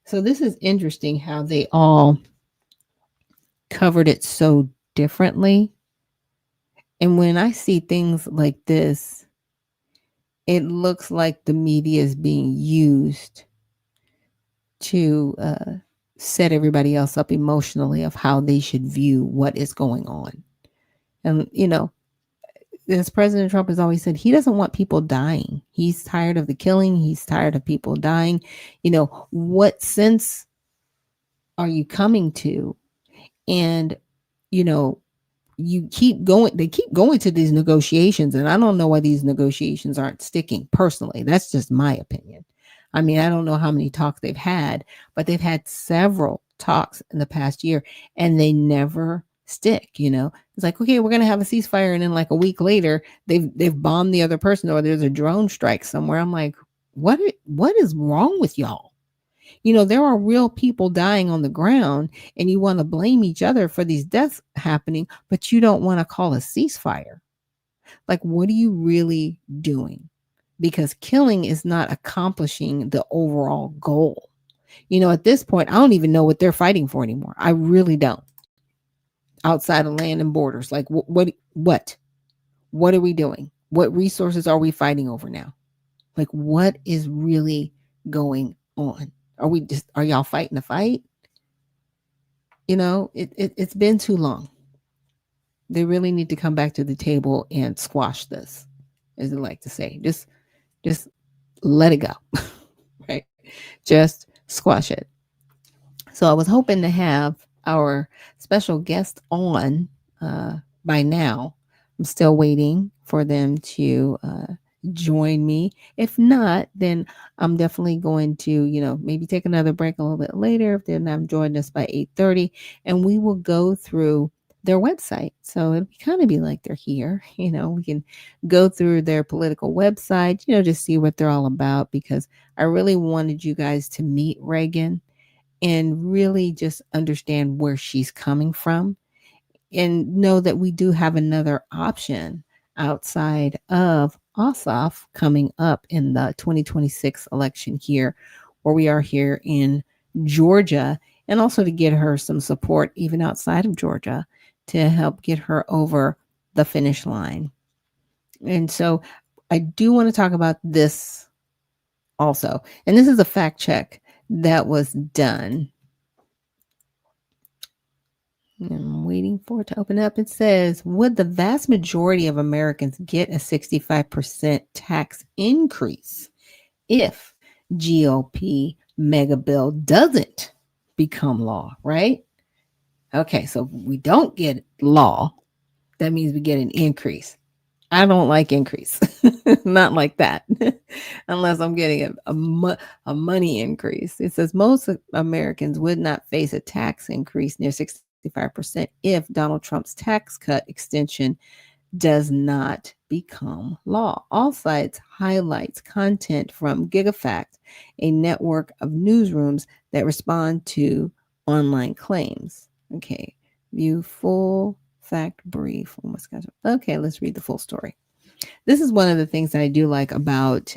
So this is interesting how they all covered it so differently. And when I see things like this, it looks like the media is being used to set everybody else up emotionally of how they should view what is going on. And, as President Trump has always said, he doesn't want people dying. He's tired of the killing. He's tired of people dying. What sense are you coming to? And, they keep going to these negotiations, and I don't know why these negotiations aren't sticking personally. That's just my opinion. I mean, I don't know how many talks they've had, but they've had several talks in the past year and they never stick. It's like, okay, we're going to have a ceasefire, and then like a week later they've bombed the other person, or there's a drone strike somewhere. I'm like, what is wrong with y'all? There are real people dying on the ground, and you want to blame each other for these deaths happening, but you don't want to call a ceasefire. Like, what are you really doing? Because killing is not accomplishing the overall goal. At this point, I don't even know what they're fighting for anymore. I really don't. Outside of land and borders, like what are we doing? What resources are we fighting over now? Like, what is really going on? Are y'all fighting a fight? It's been too long. They really need to come back to the table and squash this, as they like to say. Just let it go. Right? Just squash it. So I was hoping to have our special guest on by now. I'm still waiting for them to join me. If not, then I'm definitely going to, maybe take another break a little bit later if they're not joining us by 8:30, and we will go through their website. So it'll kind of be like they're here. We can go through their political website, just see what they're all about, because I really wanted you guys to meet Reagan and really just understand where she's coming from, and know that we do have another option outside of Ossoff coming up in the 2026 election here, where we are here in Georgia, and also to get her some support even outside of Georgia to help get her over the finish line. And so I do want to talk about this also. And this is a fact check that was done I'm waiting for it to open up. It says, would the vast majority of Americans get a 65% tax increase if GOP mega bill doesn't become law, right? Okay, so if we don't get law, that means we get an increase. I don't like increase. Not like that. Unless I'm getting a money increase. It says most Americans would not face a tax increase near 65% if Donald Trump's tax cut extension does not become law. All sites highlights content from GigaFact, a network of newsrooms that respond to online claims. Okay, view full fact brief from Wisconsin. Okay, let's read the full story. This is one of the things that I do like about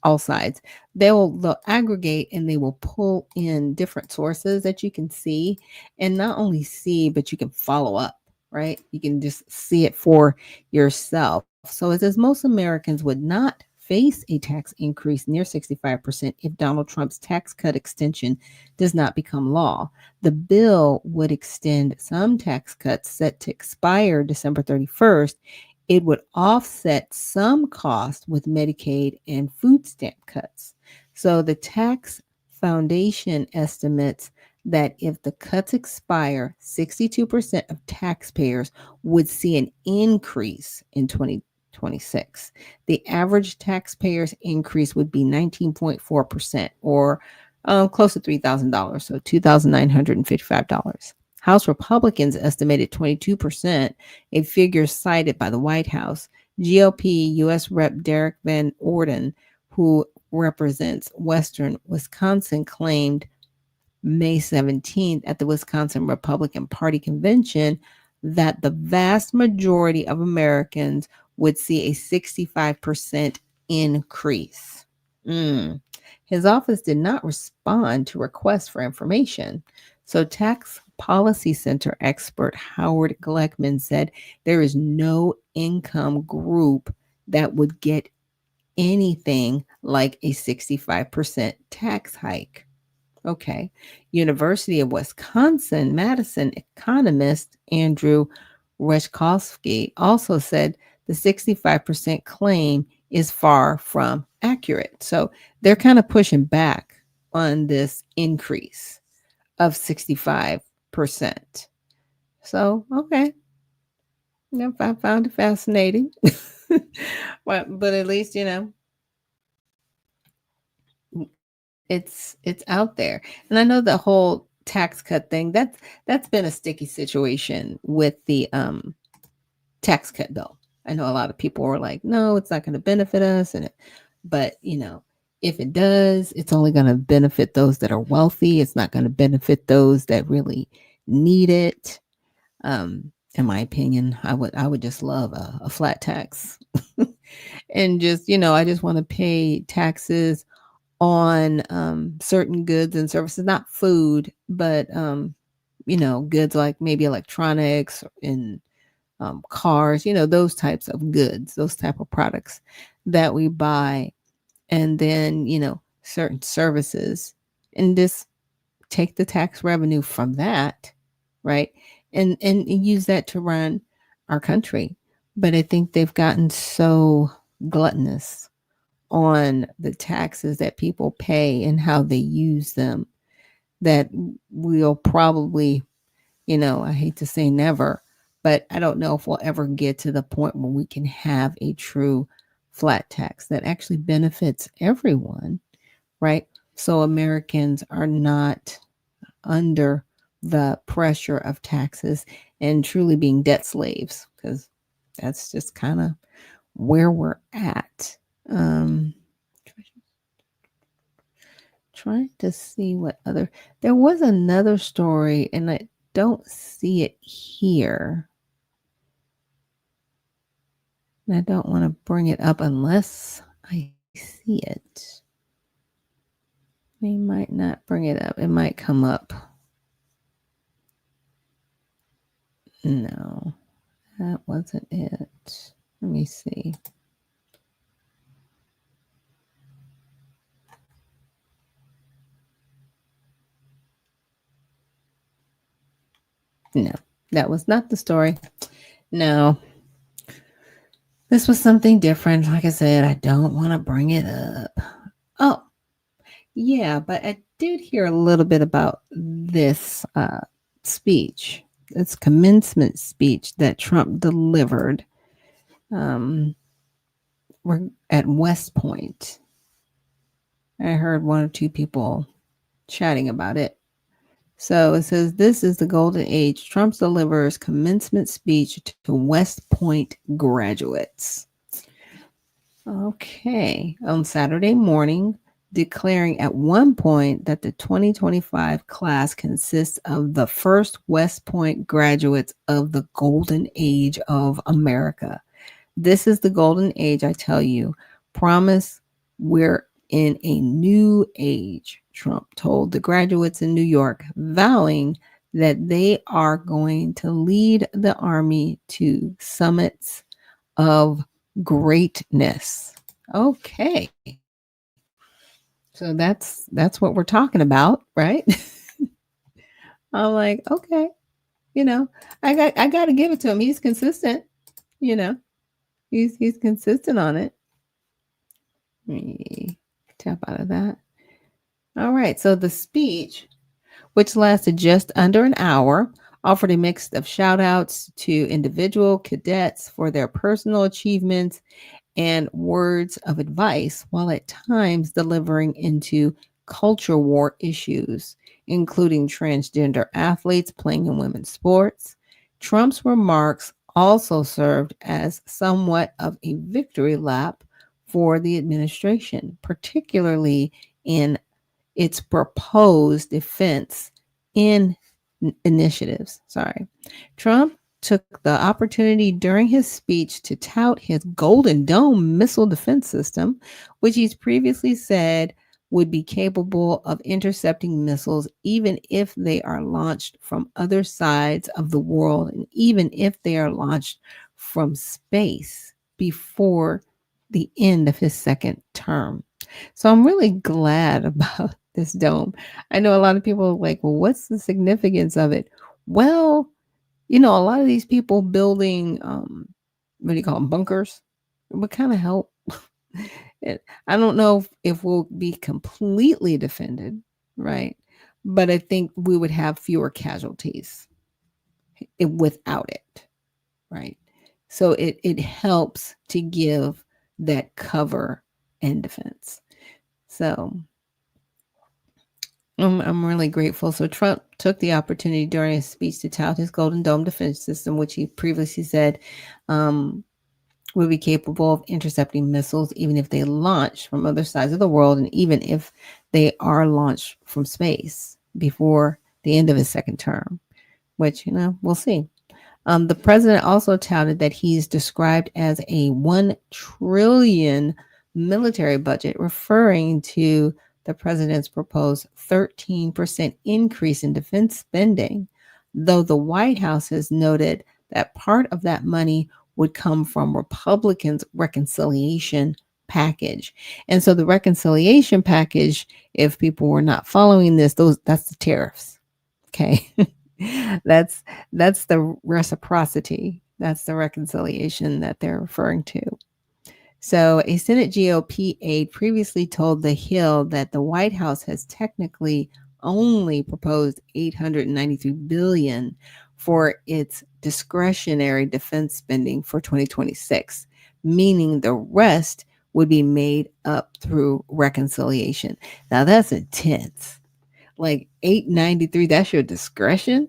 all sides. They'll aggregate and they will pull in different sources that you can see, and not only see, but you can follow up, right? You can just see it for yourself. So it says most Americans would not face a tax increase near 65% if Donald Trump's tax cut extension does not become law. The bill would extend some tax cuts set to expire December 31st. It would offset some costs with Medicaid and food stamp cuts. So the tax foundation estimates that if the cuts expire, 62% of taxpayers would see an increase in 2026. The average taxpayer's increase would be 19.4%, or close to $3,000, so $2,955. House Republicans estimated 22%, a figure cited by the White House. GOP U.S. Rep. Derek Van Orden, who represents Western Wisconsin, claimed May 17th at the Wisconsin Republican Party convention that the vast majority of Americans would see a 65% increase. His office did not respond to requests for information. So, Tax Policy Center expert Howard Gleckman said there is no income group that would get anything like a 65% tax hike. Okay. University of Wisconsin Madison economist Andrew Reshkovsky also said the 65% claim is far from accurate. So they're kind of pushing back on this increase of 65%. So, okay. Yep, I found it fascinating. but at least, it's out there. And I know the whole tax cut thing, that's been a sticky situation with the tax cut bill. I know a lot of people were like, no, it's not going to benefit us, but if it does, it's only going to benefit those that are wealthy. It's not going to benefit those that really need it. In my opinion, I would just love a flat tax. And just, I just want to pay taxes on certain goods and services, not food, but goods like maybe electronics and cars, those types of goods, those type of products that we buy, and then certain services, and just take the tax revenue from that, right, and use that to run our country. But I think they've gotten so gluttonous on the taxes that people pay and how they use them that we'll probably, I hate to say never, but I don't know if we'll ever get to the point where we can have a true flat tax that actually benefits everyone, right? So Americans are not under the pressure of taxes and truly being debt slaves, because that's just kind of where we're at. Trying to see what other, there was another story and I don't see it here. And I don't want to bring it up unless I see it. They might not bring it up. It might come up. No, that wasn't it. Let me see. No, that was not the story. No, this was something different. Like I said, I don't want to bring it up. Oh, yeah, but I did hear a little bit about this speech, this commencement speech that Trump delivered um, at West Point. I heard one or two people chatting about it. So it says, "This is the golden age. Trump delivers commencement speech to West Point graduates." Okay. On Saturday morning, declaring at one point that the 2025 class consists of the first West Point graduates of the golden age of America. This is the golden age, I tell you. Promise we're in a new age, Trump told the graduates in New York, vowing that they are going to lead the army to summits of greatness. Okay. So that's what we're talking about, right? I'm like, okay, you know, I got to give it to him. He's consistent, you know. He's consistent on it. Let me tap out of that. All right. So the speech, which lasted just under an hour, offered a mix of shout outs to individual cadets for their personal achievements and words of advice, while at times delivering into culture war issues, including transgender athletes playing in women's sports. Trump's remarks also served as somewhat of a victory lap for the administration, particularly in its proposed defense in initiatives. Sorry. Trump took the opportunity during his speech to tout his Golden Dome missile defense system, which he's previously said would be capable of intercepting missiles even if they are launched from other sides of the world and even if they are launched from space before the end of his second term. So I'm really glad about this dome. I know a lot of people are like, well, what's the significance of it? Well, a lot of these people building, what do you call them, bunkers, would kind of help. I don't know if we'll be completely defended, right? But I think we would have fewer casualties without it, right? So it helps to give that cover and defense. So I'm really grateful. So Trump took the opportunity during his speech to tout his Golden Dome defense system, which he previously said would be capable of intercepting missiles, even if they launch from other sides of the world, and even if they are launched from space before the end of his second term, which, we'll see. The president also touted that he's described as a 1 trillion military budget, referring to the president's proposed 13% increase in defense spending, though the White House has noted that part of that money would come from Republicans' reconciliation package. And so the reconciliation package, if people were not following this, that's the tariffs. Okay. that's the reciprocity. That's the reconciliation that they're referring to. So a Senate GOP aide previously told The Hill that the White House has technically only proposed $893 billion for its discretionary defense spending for 2026, meaning the rest would be made up through reconciliation. Now that's intense. Like 893, that's your discretion,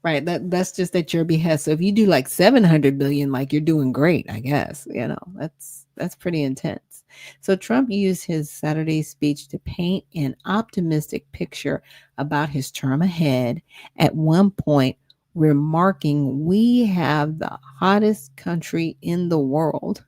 right? That's just at your behest. So if you do like 700 billion, like you're doing great, I guess. That's pretty intense. So Trump used his Saturday speech to paint an optimistic picture about his term ahead, at one point remarking, "We have the hottest country in the world,"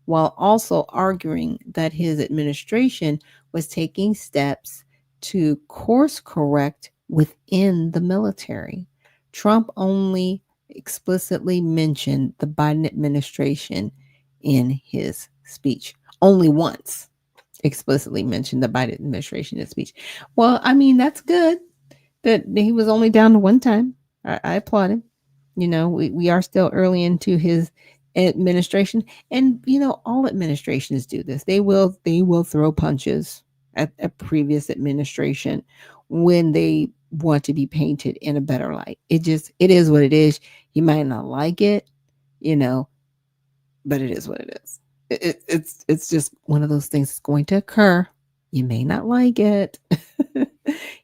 while also arguing that his administration was taking steps to course correct within the military. Trump only explicitly mentioned the Biden administration in his speech. Only once explicitly mentioned the Biden administration in his speech. Well, I mean, that's good that he was only down to one time. I applaud him. We are still early into his administration, and all administrations do this. They will throw punches at a previous administration when they want to be painted in a better light. It is what it is. You might not like it, you know, but it is what it is. It's just one of those things that's going to occur. You may not like it.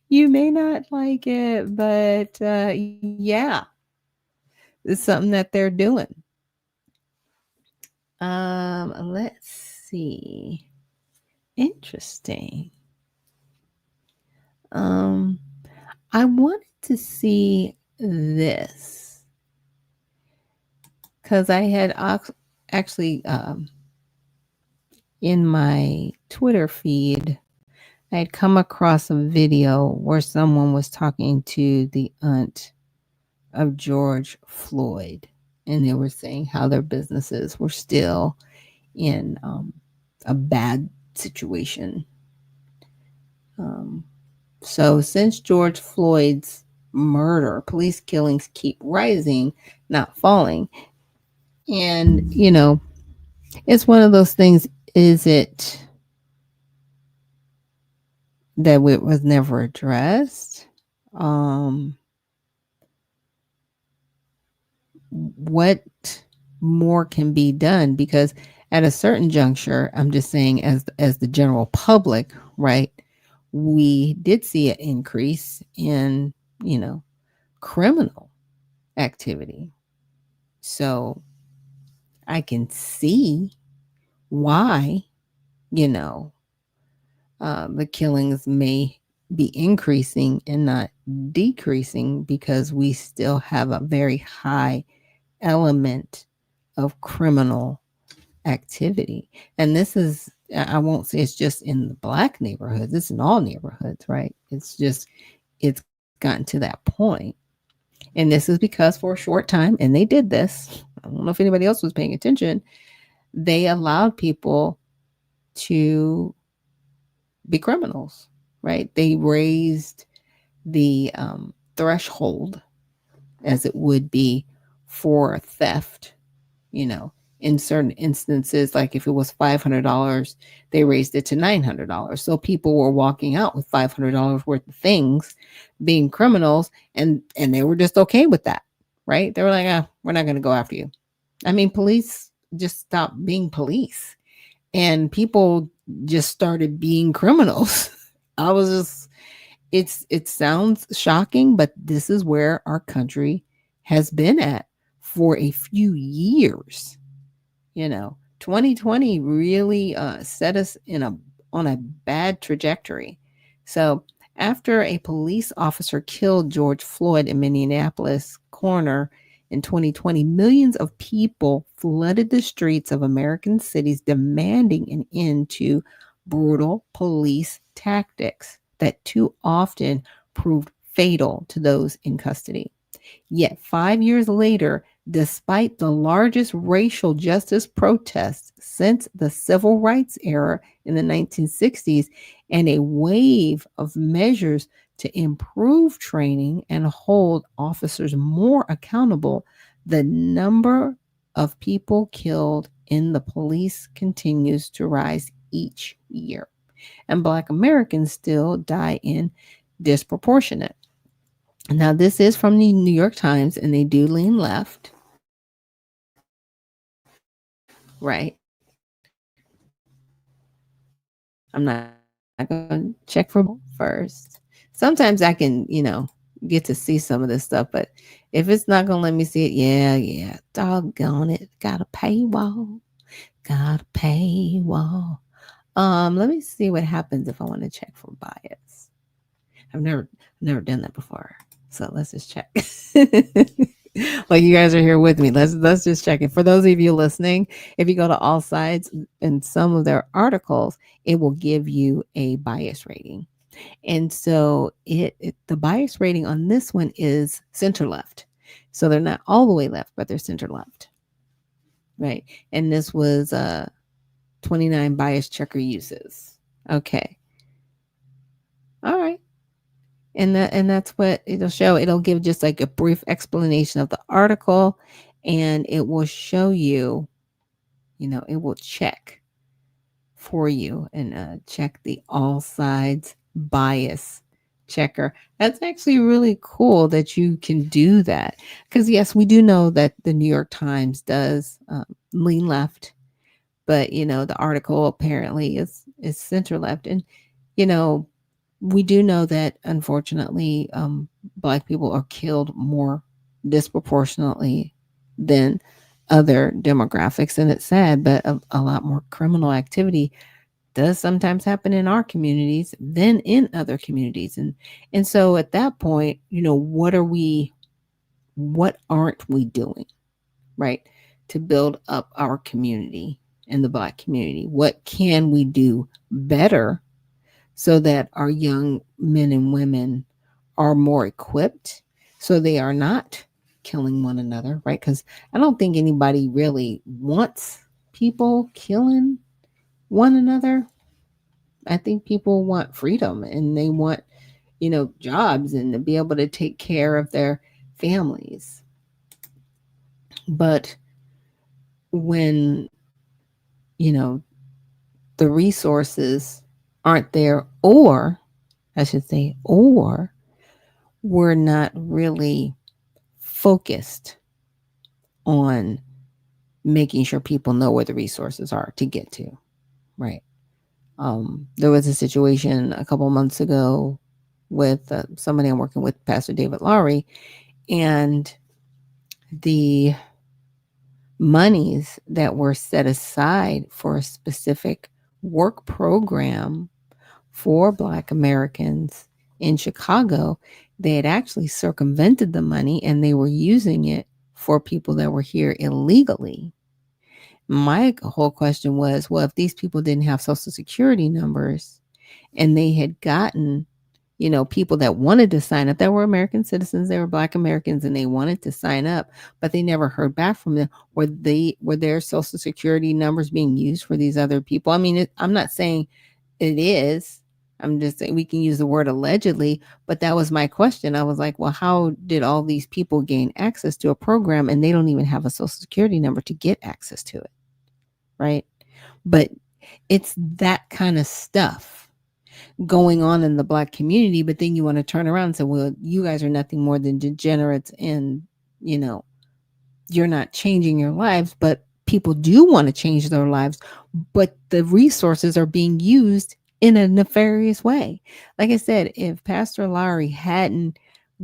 You may not like it, but yeah, it's something that they're doing. Let's see. Interesting. Um, I wanted to see this because I had actually in my Twitter feed, I had come across a video where someone was talking to the aunt of George Floyd, and they were saying how their businesses were still in a bad situation. Um, so, since George Floyd's murder, police killings keep rising, not falling. And, it's one of those things. Is it that it was never addressed? Um, what more can be done? Because at a certain juncture, I'm just saying, as the general public, right? We did see an increase in, criminal activity. So I can see why, you know, the killings may be increasing and not decreasing because we still have a very high element of criminal activity. And this is, I won't say it's just in the black neighborhoods, it's in all neighborhoods, right? It's gotten to that point. And this is because for a short time, and they did this, I don't know if anybody else was paying attention, they allowed people to be criminals, right? They raised the threshold, as it would be for theft, you know, in certain instances, like if it was $500, they raised it to $900. So people were walking out with $500 worth of things, being criminals, and they were just okay with that, right? They were like, we're not going to go after you. I mean, police just stopped being police, and people just started being criminals. I was just, it sounds shocking, but this is where our country has been at for a few years. 2020 really set us on a bad trajectory. So after a police officer killed George Floyd in Minneapolis coroner in 2020, millions of people flooded the streets of American cities demanding an end to brutal police tactics that too often proved fatal to those in custody. Yet 5 years later, despite the largest racial justice protests since the civil rights era in the 1960s and a wave of measures to improve training and hold officers more accountable, the number of people killed in the police continues to rise each year. And Black Americans still die in disproportionate. Now, this is from the New York Times, and they do lean left, right? I'm not going to check for first. Sometimes I can, get to see some of this stuff, but if it's not going to let me see it, yeah, doggone it. Got a paywall. Got a paywall. Let me see what happens if I want to check for bias. I've never done that before. So let's just check. Like, you guys are here with me. Let's just check it. For those of you listening, if you go to All Sides in some of their articles, it will give you a bias rating. And so the bias rating on this one is center left. So they're not all the way left, but they're center left. Right. And this was 29 bias checker uses. Okay. All right. And that's what it'll show. It'll give just like a brief explanation of the article, and it will show you, it will check for you and check the all sides bias checker. That's actually really cool that you can do that. Because, yes, we do know that the New York Times does lean left, but, the article apparently is center left. And, you know, we do know that unfortunately, Black people are killed more disproportionately than other demographics. And it's sad, but a lot more criminal activity does sometimes happen in our communities than in other communities. And so at that point, what aren't we doing, right, to build up our community and the Black community? What can we do better so that our young men and women are more equipped, so they are not killing one another, right? Because I don't think anybody really wants people killing one another. I think people want freedom and they want, jobs and to be able to take care of their families. But when, you know, the resources aren't there, or I should say, or we're not really focused on making sure people know where the resources are to get to, right? There was a situation a couple months ago with somebody I'm working with, Pastor David Lowry, and the monies that were set aside for a specific work program for Black Americans in Chicago, they had actually circumvented the money and they were using it for people that were here illegally. My whole question was, well, if these people didn't have social security numbers and they had gotten, people that wanted to sign up, that were American citizens, they were Black Americans and they wanted to sign up, but they never heard back from them. Were their social security numbers being used for these other people? I mean, I'm not saying it is. I'm just saying we can use the word allegedly, but that was my question. I was like, well, how did all these people gain access to a program and they don't even have a social security number to get access to it? Right. But it's that kind of stuff going on in the Black community. But then you want to turn around and say, well, you guys are nothing more than degenerates and, you're not changing your lives. But people do want to change their lives, but the resources are being used in a nefarious way. Like I said, if Pastor Lowry hadn't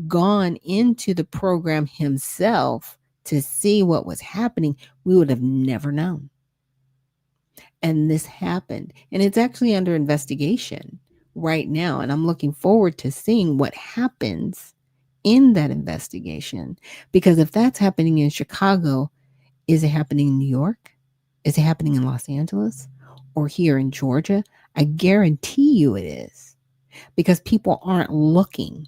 gone into the program himself to see what was happening, we would have never known. And this happened. And it's actually under investigation right now. And I'm looking forward to seeing what happens in that investigation. Because if that's happening in Chicago, is it happening in New York? Is it happening in Los Angeles or here in Georgia? I guarantee you it is. Because people aren't looking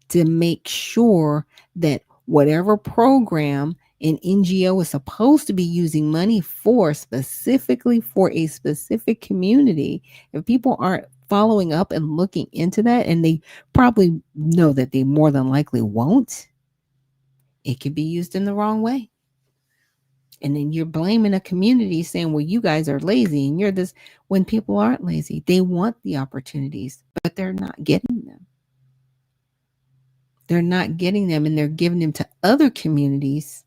to make sure that whatever program an NGO is supposed to be using money for, specifically for a specific community, if people aren't following up and looking into that, and they probably know that they more than likely won't, it could be used in the wrong way. And then you're blaming a community saying, well, you guys are lazy and you're this, when people aren't lazy. They want the opportunities, but they're not getting them. They're not getting them, and they're giving them to other communities,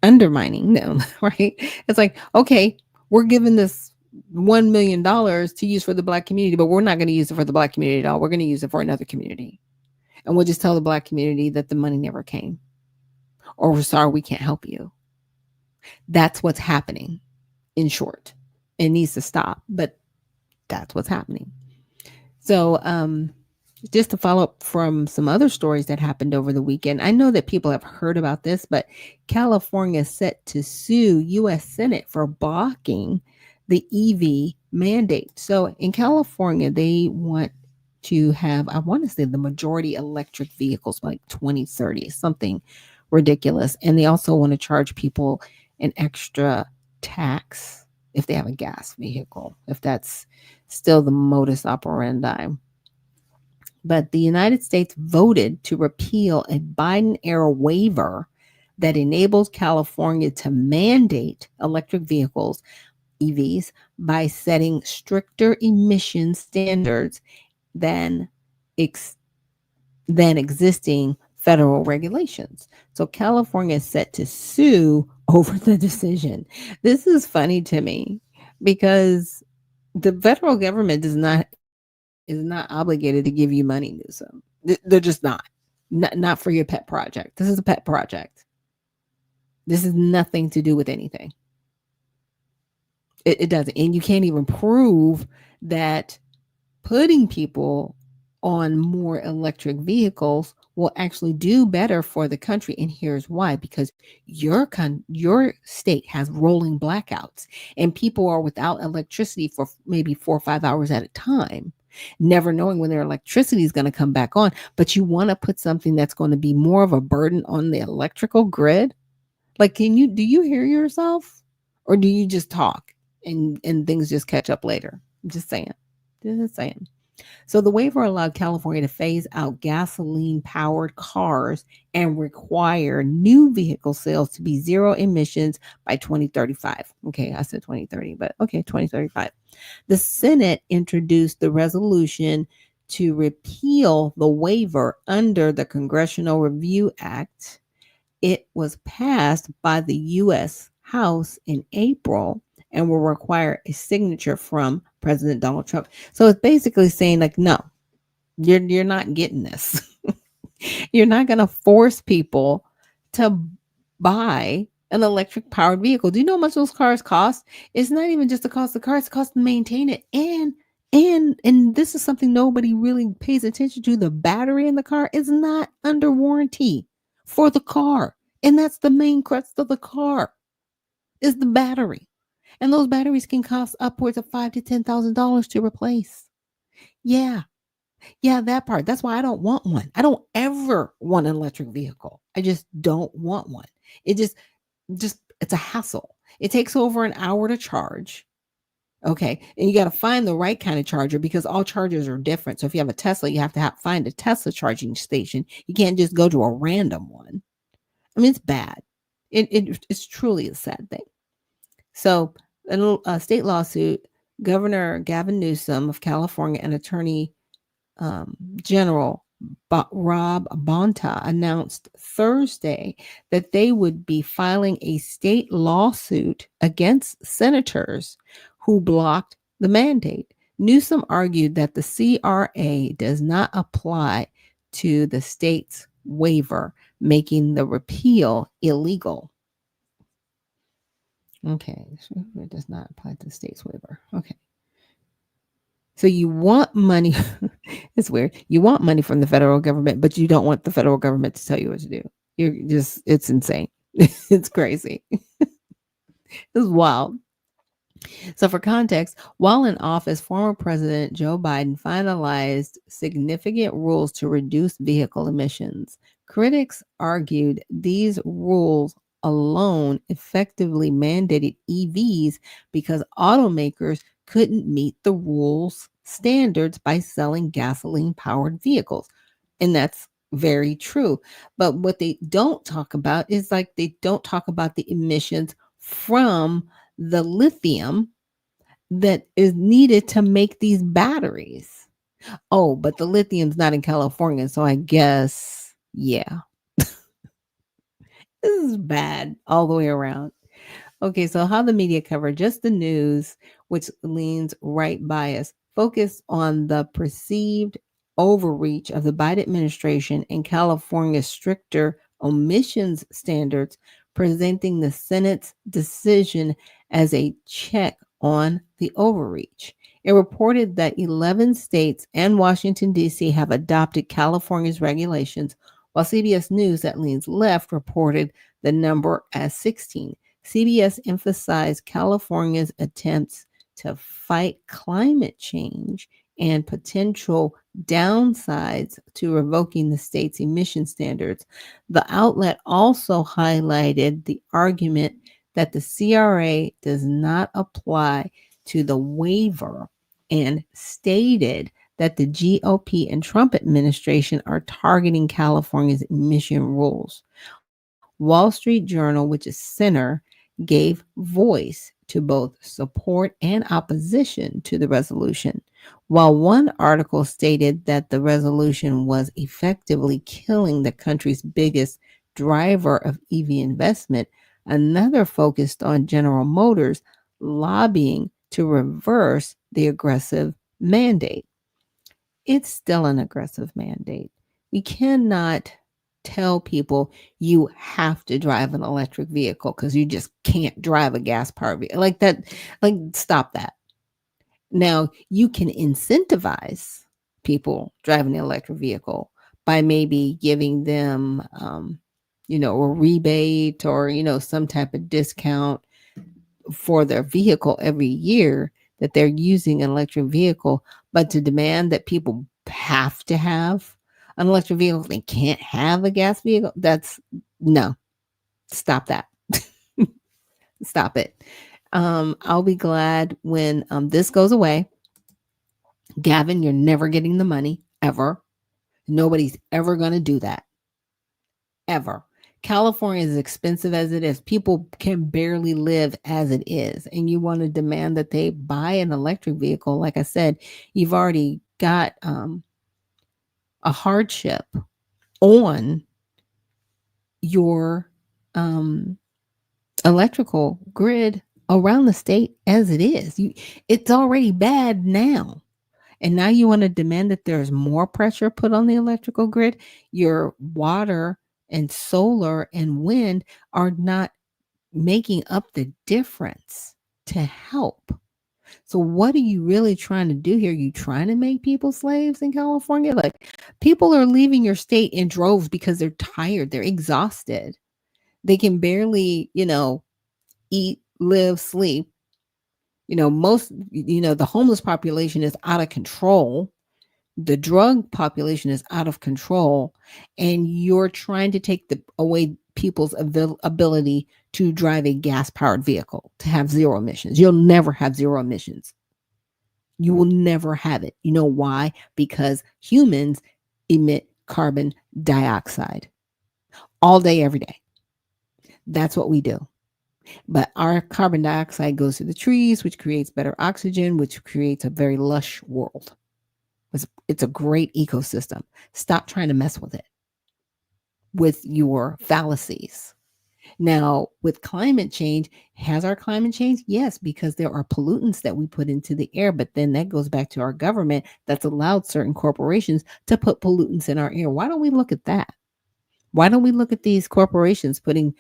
undermining them, right? It's like, okay, we're giving this $1 million to use for the Black community, but we're not going to use it for the Black community at all. We're going to use it for another community. And we'll just tell the Black community that the money never came. Or we're sorry, we can't help you. That's what's happening, in short. It needs to stop, but that's what's happening. So, just to follow up from some other stories that happened over the weekend, I know that people have heard about this, but California is set to sue U.S. Senate for blocking the EV mandate. So in California, they want to have, I want to say, the majority electric vehicles by 2030, something ridiculous. And they also want to charge people an extra tax if they have a gas vehicle, if that's still the modus operandi. But the United States voted to repeal a Biden era waiver that enables California to mandate electric vehicles, EVs, by setting stricter emission standards than ex- than existing federal regulations. So California is set to sue over the decision. This is funny to me because the federal government is not obligated to give you money, Newsom. They're just not. Not for your pet project. This is a pet project. This is nothing to do with anything. It doesn't. And you can't even prove that putting people on more electric vehicles will actually do better for the country. And here's why: because your state has rolling blackouts and people are without electricity for maybe 4 or 5 hours at a time, never knowing when their electricity is going to come back on. But you want to put something that's going to be more of a burden on the electrical grid. Like, do you hear yourself, or do you just talk and things just catch up later? I'm just saying. Just saying. So the waiver allowed California to phase out gasoline powered cars and require new vehicle sales to be zero emissions by 2035. Okay, I said 2030, but okay, 2035. The Senate introduced the resolution to repeal the waiver under the Congressional Review Act. It was passed by the U.S. House in April and will require a signature from President Donald Trump. So it's basically saying, like, no, you're not getting this. You're not going to force people to buy an electric powered vehicle. Do you know how much those cars cost? It's not even just the cost of the car, it's the cost to maintain it. And this is something nobody really pays attention to. The battery in the car is not under warranty for the car. And that's the main crux of the car is the battery. And those batteries can cost upwards of $5,000 to $10,000 to replace. Yeah. Yeah, that part. That's why I don't want one. I don't ever want an electric vehicle. I just don't want one. It just it's a hassle. It takes over an hour to charge. Okay. And you got to find the right kind of charger because all chargers are different. So if you have a Tesla, you have to find a Tesla charging station. You can't just go to a random one. I mean, it's bad. It's truly a sad thing. So, a state lawsuit, Governor Gavin Newsom of California and Attorney General Rob Bonta announced Thursday that they would be filing a state lawsuit against senators who blocked the mandate. Newsom argued that the CRA does not apply to the state's waiver, making the repeal illegal. Okay, it does not apply to the state's waiver. Okay. So you want money. It's weird. You want money from the federal government, but you don't want the federal government to tell you what to do. It's insane. It's crazy. It's wild. So, for context, while in office, former President Joe Biden finalized significant rules to reduce vehicle emissions. Critics argued these rules alone effectively mandated EVs because automakers couldn't meet the rules standards by selling gasoline powered vehicles. And that's very true. But what they don't talk about is like they don't talk about the emissions from the lithium that is needed to make these batteries. Oh, but the lithium's not in California, so I guess, yeah, this is bad all the way around. Okay, so how the media covered just the news, which leans right bias, focused on the perceived overreach of the Biden administration and California's stricter emissions standards, presenting the Senate's decision as a check on the overreach. It reported that 11 states and Washington, D.C. have adopted California's regulations, while CBS News, that leans left, reported the number as 16. CBS emphasized California's attempts to fight climate change and potential downsides to revoking the state's emission standards. The outlet also highlighted the argument that the CRA does not apply to the waiver and stated that the GOP and Trump administration are targeting California's emission rules. Wall Street Journal, which is center, gave voice to both support and opposition to the resolution. While one article stated that the resolution was effectively killing the country's biggest driver of EV investment, another focused on General Motors lobbying to reverse the aggressive mandate. It's still an aggressive mandate. We cannot tell people you have to drive an electric vehicle because you just can't drive a gas-powered vehicle. Like that, like stop that. Now, you can incentivize people driving an electric vehicle by maybe giving them, a rebate or, some type of discount for their vehicle every year that they're using an electric vehicle. But to demand that people have to have an electric vehicle, they can't have a gas vehicle, no, stop that. Stop it. I'll be glad when this goes away. Gavin, you're never getting the money, ever. Nobody's ever going to do that. Ever. California is as expensive as it is. People can barely live as it is. And you want to demand that they buy an electric vehicle. Like I said, you've already got a hardship on your electrical grid around the state as it is. It's already bad now. And now you want to demand that there's more pressure put on the electrical grid. Your water and solar and wind are not making up the difference to help. So what are you really trying to do here? You trying to make people slaves in California? Like, people are leaving your state in droves because they're tired. They're exhausted. They can barely, eat, live, sleep. The homeless population is out of control. The drug population is out of control. And you're trying to take away people's ability to drive a gas-powered vehicle, to have zero emissions. You'll never have zero emissions. You will never have it. You know why? Because humans emit carbon dioxide all day, every day. That's what we do. But our carbon dioxide goes to the trees, which creates better oxygen, which creates a very lush world. It's a great ecosystem. Stop trying to mess with it with your fallacies. Now, with climate change, has our climate changed? Yes, because there are pollutants that we put into the air, but then that goes back to our government that's allowed certain corporations to put pollutants in our air. Why don't we look at that? Why don't we look at these corporations putting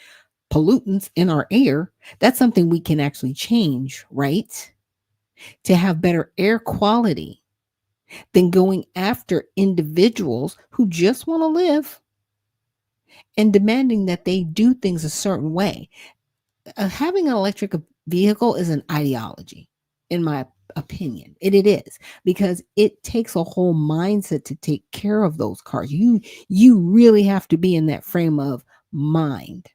pollutants in our air? That's something we can actually change, right? To have better air quality than going after individuals who just want to live and demanding that they do things a certain way. Having an electric vehicle is an ideology, in my opinion. It is, because it takes a whole mindset to take care of those cars. You really have to be in that frame of mind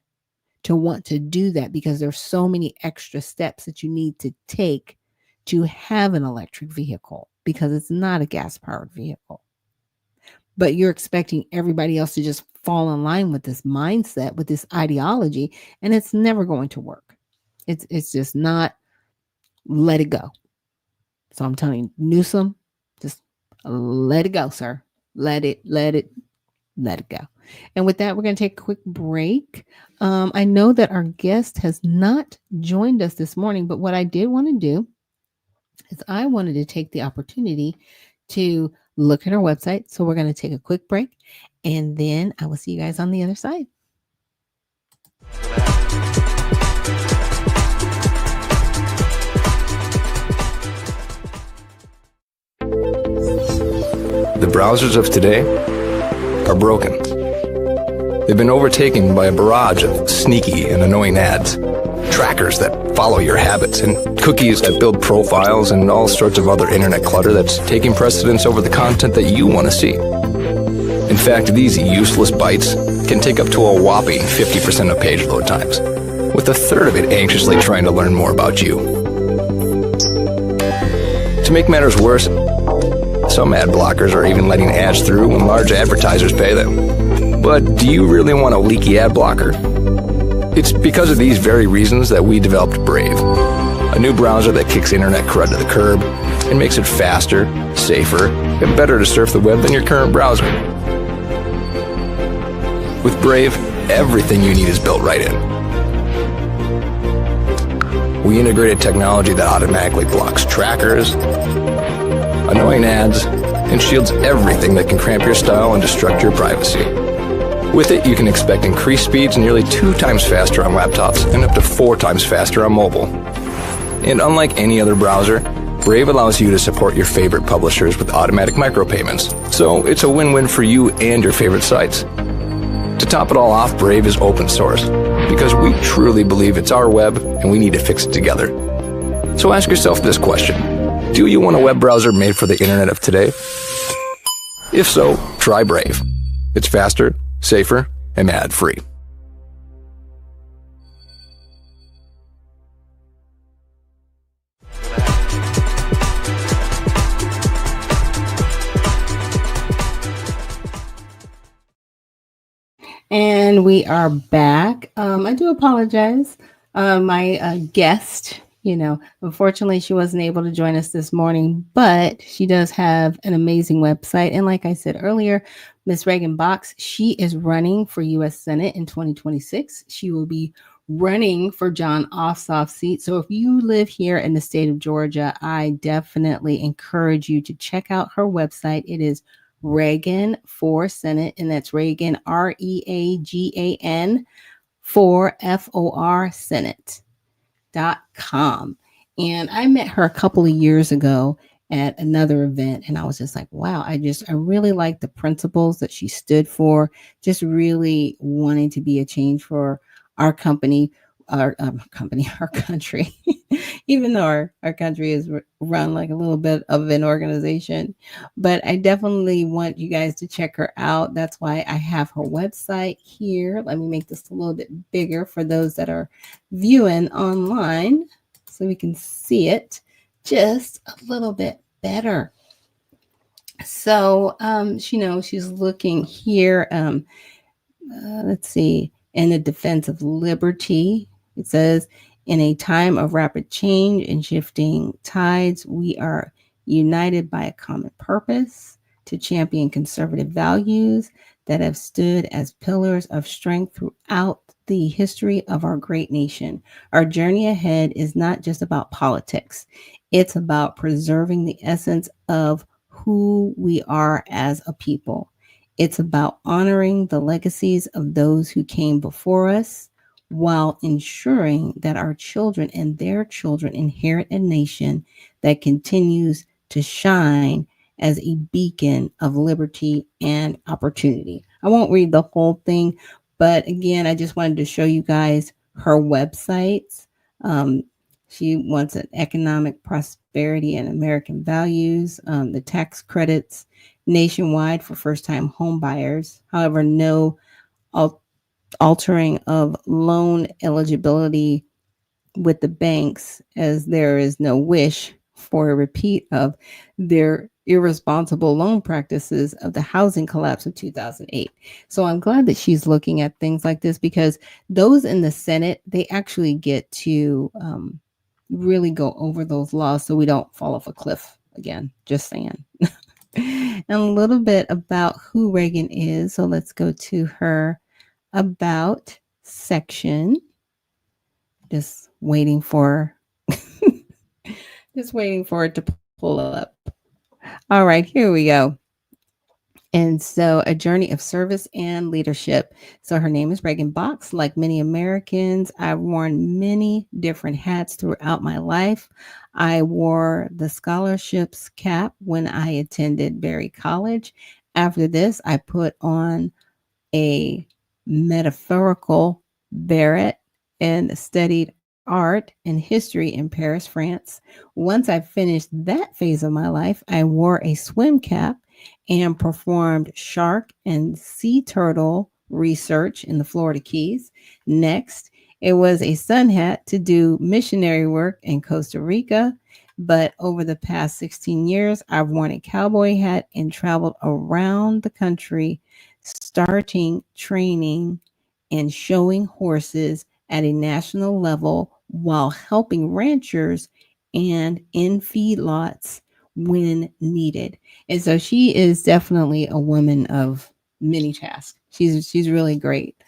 to want to do that, because there's so many extra steps that you need to take to have an electric vehicle, because it's not a gas-powered vehicle. But you're expecting everybody else to just fall in line with this mindset, with this ideology, and it's never going to work. It's just not. Let it go. So I'm telling you, Newsom, just let it go, sir. Let it go. And with that, we're going to take a quick break. I know that our guest has not joined us this morning, but what I did want to do is I wanted to take the opportunity to look at our website. So we're going to take a quick break, and then I will see you guys on the other side. The browsers of today are broken. They've been overtaken by a barrage of sneaky and annoying ads, trackers that follow your habits, and cookies that build profiles, and all sorts of other internet clutter that's taking precedence over the content that you want to see. In fact, these useless bites can take up to a whopping 50% of page load times, with a third of it anxiously trying to learn more about you. To make matters worse, Some ad blockers are even letting ads through when large advertisers pay them. But do you really want a leaky ad blocker? It's because of these very reasons that we developed Brave, a new browser that kicks internet crud to the curb and makes it faster, safer, and better to surf the web than your current browser. With Brave, everything you need is built right in. We integrated technology that automatically blocks trackers, annoying ads, and shields everything that can cramp your style and destruct your privacy. With it, you can expect increased speeds nearly 2 times faster on laptops and up to 4 times faster on mobile. And unlike any other browser, Brave allows you to support your favorite publishers with automatic micropayments, so it's a win-win for you and your favorite sites. To top it all off, Brave is open source, because we truly believe it's our web and we need to fix it together. So ask yourself this question: do you want a web browser made for the internet of today? If so, try Brave. It's faster, safer, and ad-free. And we are back. I do apologize. My guest, unfortunately, she wasn't able to join us this morning, but she does have an amazing website. And like I said earlier, Miss Reagan Box, she is running for U.S. Senate in 2026. She will be running for John Ossoff's seat. So if you live here in the state of Georgia, I definitely encourage you to check out her website. It is Reagan for Senate, and that's Reagan, REAGAN, for FOR Senate.com. And I met her a couple of years ago at another event, and I was just like, wow, I really like the principles that she stood for, just really wanting to be a change for our company, our country, even though our country is run like a little bit of an organization. But I definitely want you guys to check her out. That's why I have her website here. Let me make this a little bit bigger for those that are viewing online so we can see it just a little bit better. So, she's looking here. Let's see. In the defense of liberty, it says, in a time of rapid change and shifting tides, we are united by a common purpose to champion conservative values that have stood as pillars of strength throughout the history of our great nation. Our journey ahead is not just about politics. It's about preserving the essence of who we are as a people. It's about honoring the legacies of those who came before us, while ensuring that our children and their children inherit a nation that continues to shine as a beacon of liberty and opportunity. I won't read the whole thing, but again, I just wanted to show you guys her websites. She wants an economic prosperity and American values, the tax credits nationwide for first-time home buyers. However, no altering of loan eligibility with the banks, as there is no wish for a repeat of their irresponsible loan practices of the housing collapse of 2008. So I'm glad that she's looking at things like this, because those in the Senate, they actually get to really go over those laws so we don't fall off a cliff again. Just saying. And a little bit about who Reagan is. So let's go to her about section. Just waiting for it to pull up. All right, here we go. And so, a journey of service and leadership. So her name is Reagan Box. Like many Americans, I've worn many different hats throughout my life. I wore the scholarships cap when I attended Berry College. After this, I put on a metaphorical beret and studied art and history in Paris, France. Once I finished that phase of my life, I wore a swim cap and performed shark and sea turtle research in the Florida Keys. Next, it was a sun hat to do missionary work in Costa Rica. But over the past 16 years, I've worn a cowboy hat and traveled around the country, starting training and showing horses at a national level while helping ranchers and in feedlots when needed. And so she is definitely a woman of many tasks. She's really great.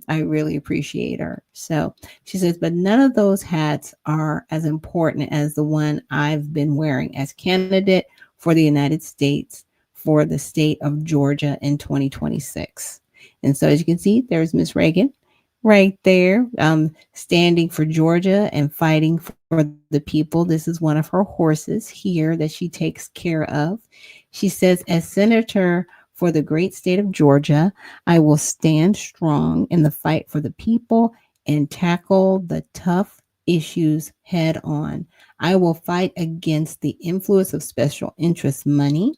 I really appreciate her. So she says, but none of those hats are as important as the one I've been wearing as candidate for the United States for the state of Georgia in 2026. And so, as you can see, there's Miss Reagan right there, standing for Georgia and fighting for the people. This is one of her horses here that she takes care of. She says, as senator for the great state of Georgia, I will stand strong in the fight for the people and tackle the tough issues head on. I will fight against the influence of special interest money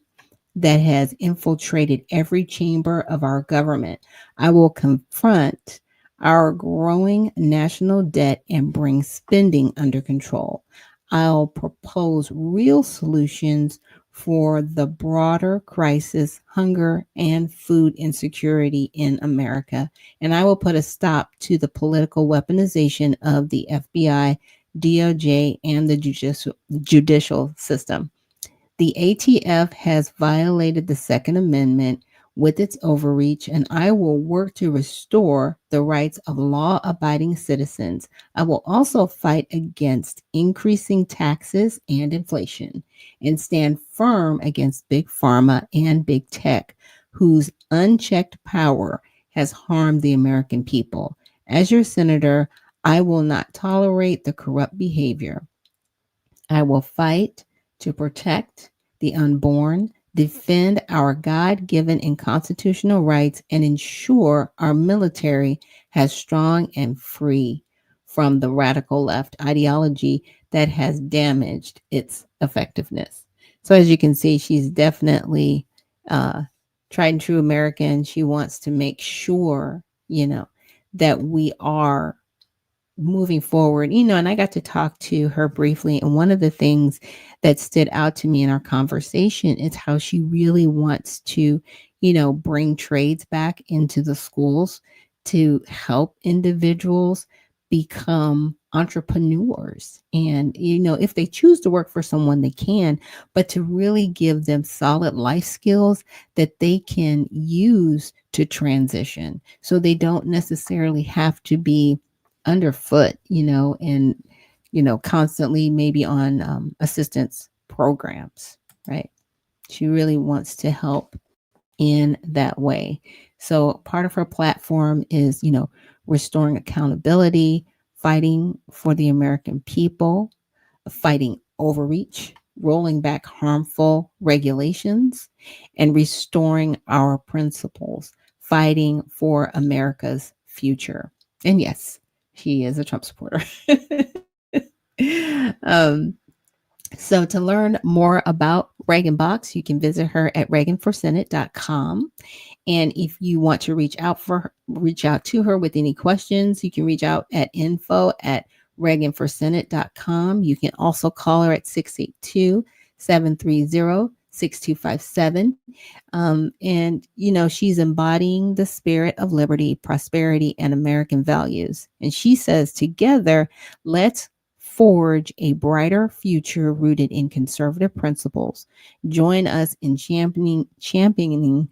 that has infiltrated every chamber of our government. I will confront our growing national debt and bring spending under control. I'll propose real solutions for the broader crisis, hunger, and food insecurity in America. And I will put a stop to the political weaponization of the FBI, DOJ, and the judicial system. The ATF has violated the Second Amendment with its overreach, and I will work to restore the rights of law abiding citizens. I will also fight against increasing taxes and inflation and stand firm against big pharma and big tech, whose unchecked power has harmed the American people. As your senator, I will not tolerate the corrupt behavior. I will fight to protect the unborn, defend our God given and constitutional rights, and ensure our military has strong and free from the radical left ideology that has damaged its effectiveness. So, as you can see, she's definitely uh, tried and true American. She wants to make sure, that we are moving forward, and I got to talk to her briefly. And one of the things that stood out to me in our conversation is how she really wants to, bring trades back into the schools to help individuals become entrepreneurs. And, if they choose to work for someone, they can, but to really give them solid life skills that they can use to transition so they don't necessarily have to be underfoot, and constantly maybe on assistance programs, right? She really wants to help in that way. So part of her platform is, restoring accountability, fighting for the American people, fighting overreach, rolling back harmful regulations, and restoring our principles, fighting for America's future. And yes, she is a Trump supporter. um, so to learn more about Reagan Box, you can visit her at reaganforsenate.com. And if you want to reach out to her with any questions, you can reach out at info@reaganforsenate.com. You can also call her at 682-730-6257. And, she's embodying the spirit of liberty, prosperity, and American values. And she says, together, let's forge a brighter future rooted in conservative principles. Join us in championing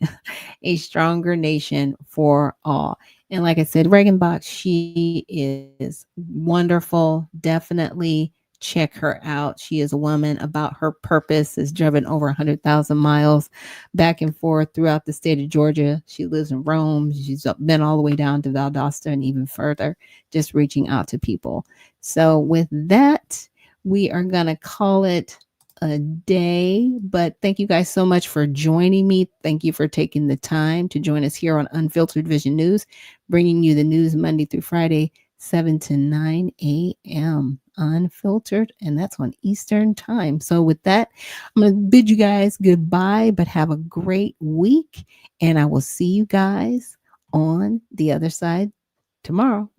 a stronger nation for all. And like I said, Reagan Box, she is wonderful. Definitely check her out. She is a woman about her purpose, has driven over 100,000 miles back and forth throughout the state of Georgia. She lives in Rome. She's been all the way down to Valdosta and even further, just reaching out to people. So with that, we are going to call it a day. But thank you guys so much for joining me. Thank you for taking the time to join us here on Unfiltered Vision News, bringing you the news Monday through Friday, 7 to 9 a.m. Unfiltered, and that's on Eastern time. So with that, I'm going to bid you guys goodbye, but have a great week, and I will see you guys on the other side tomorrow.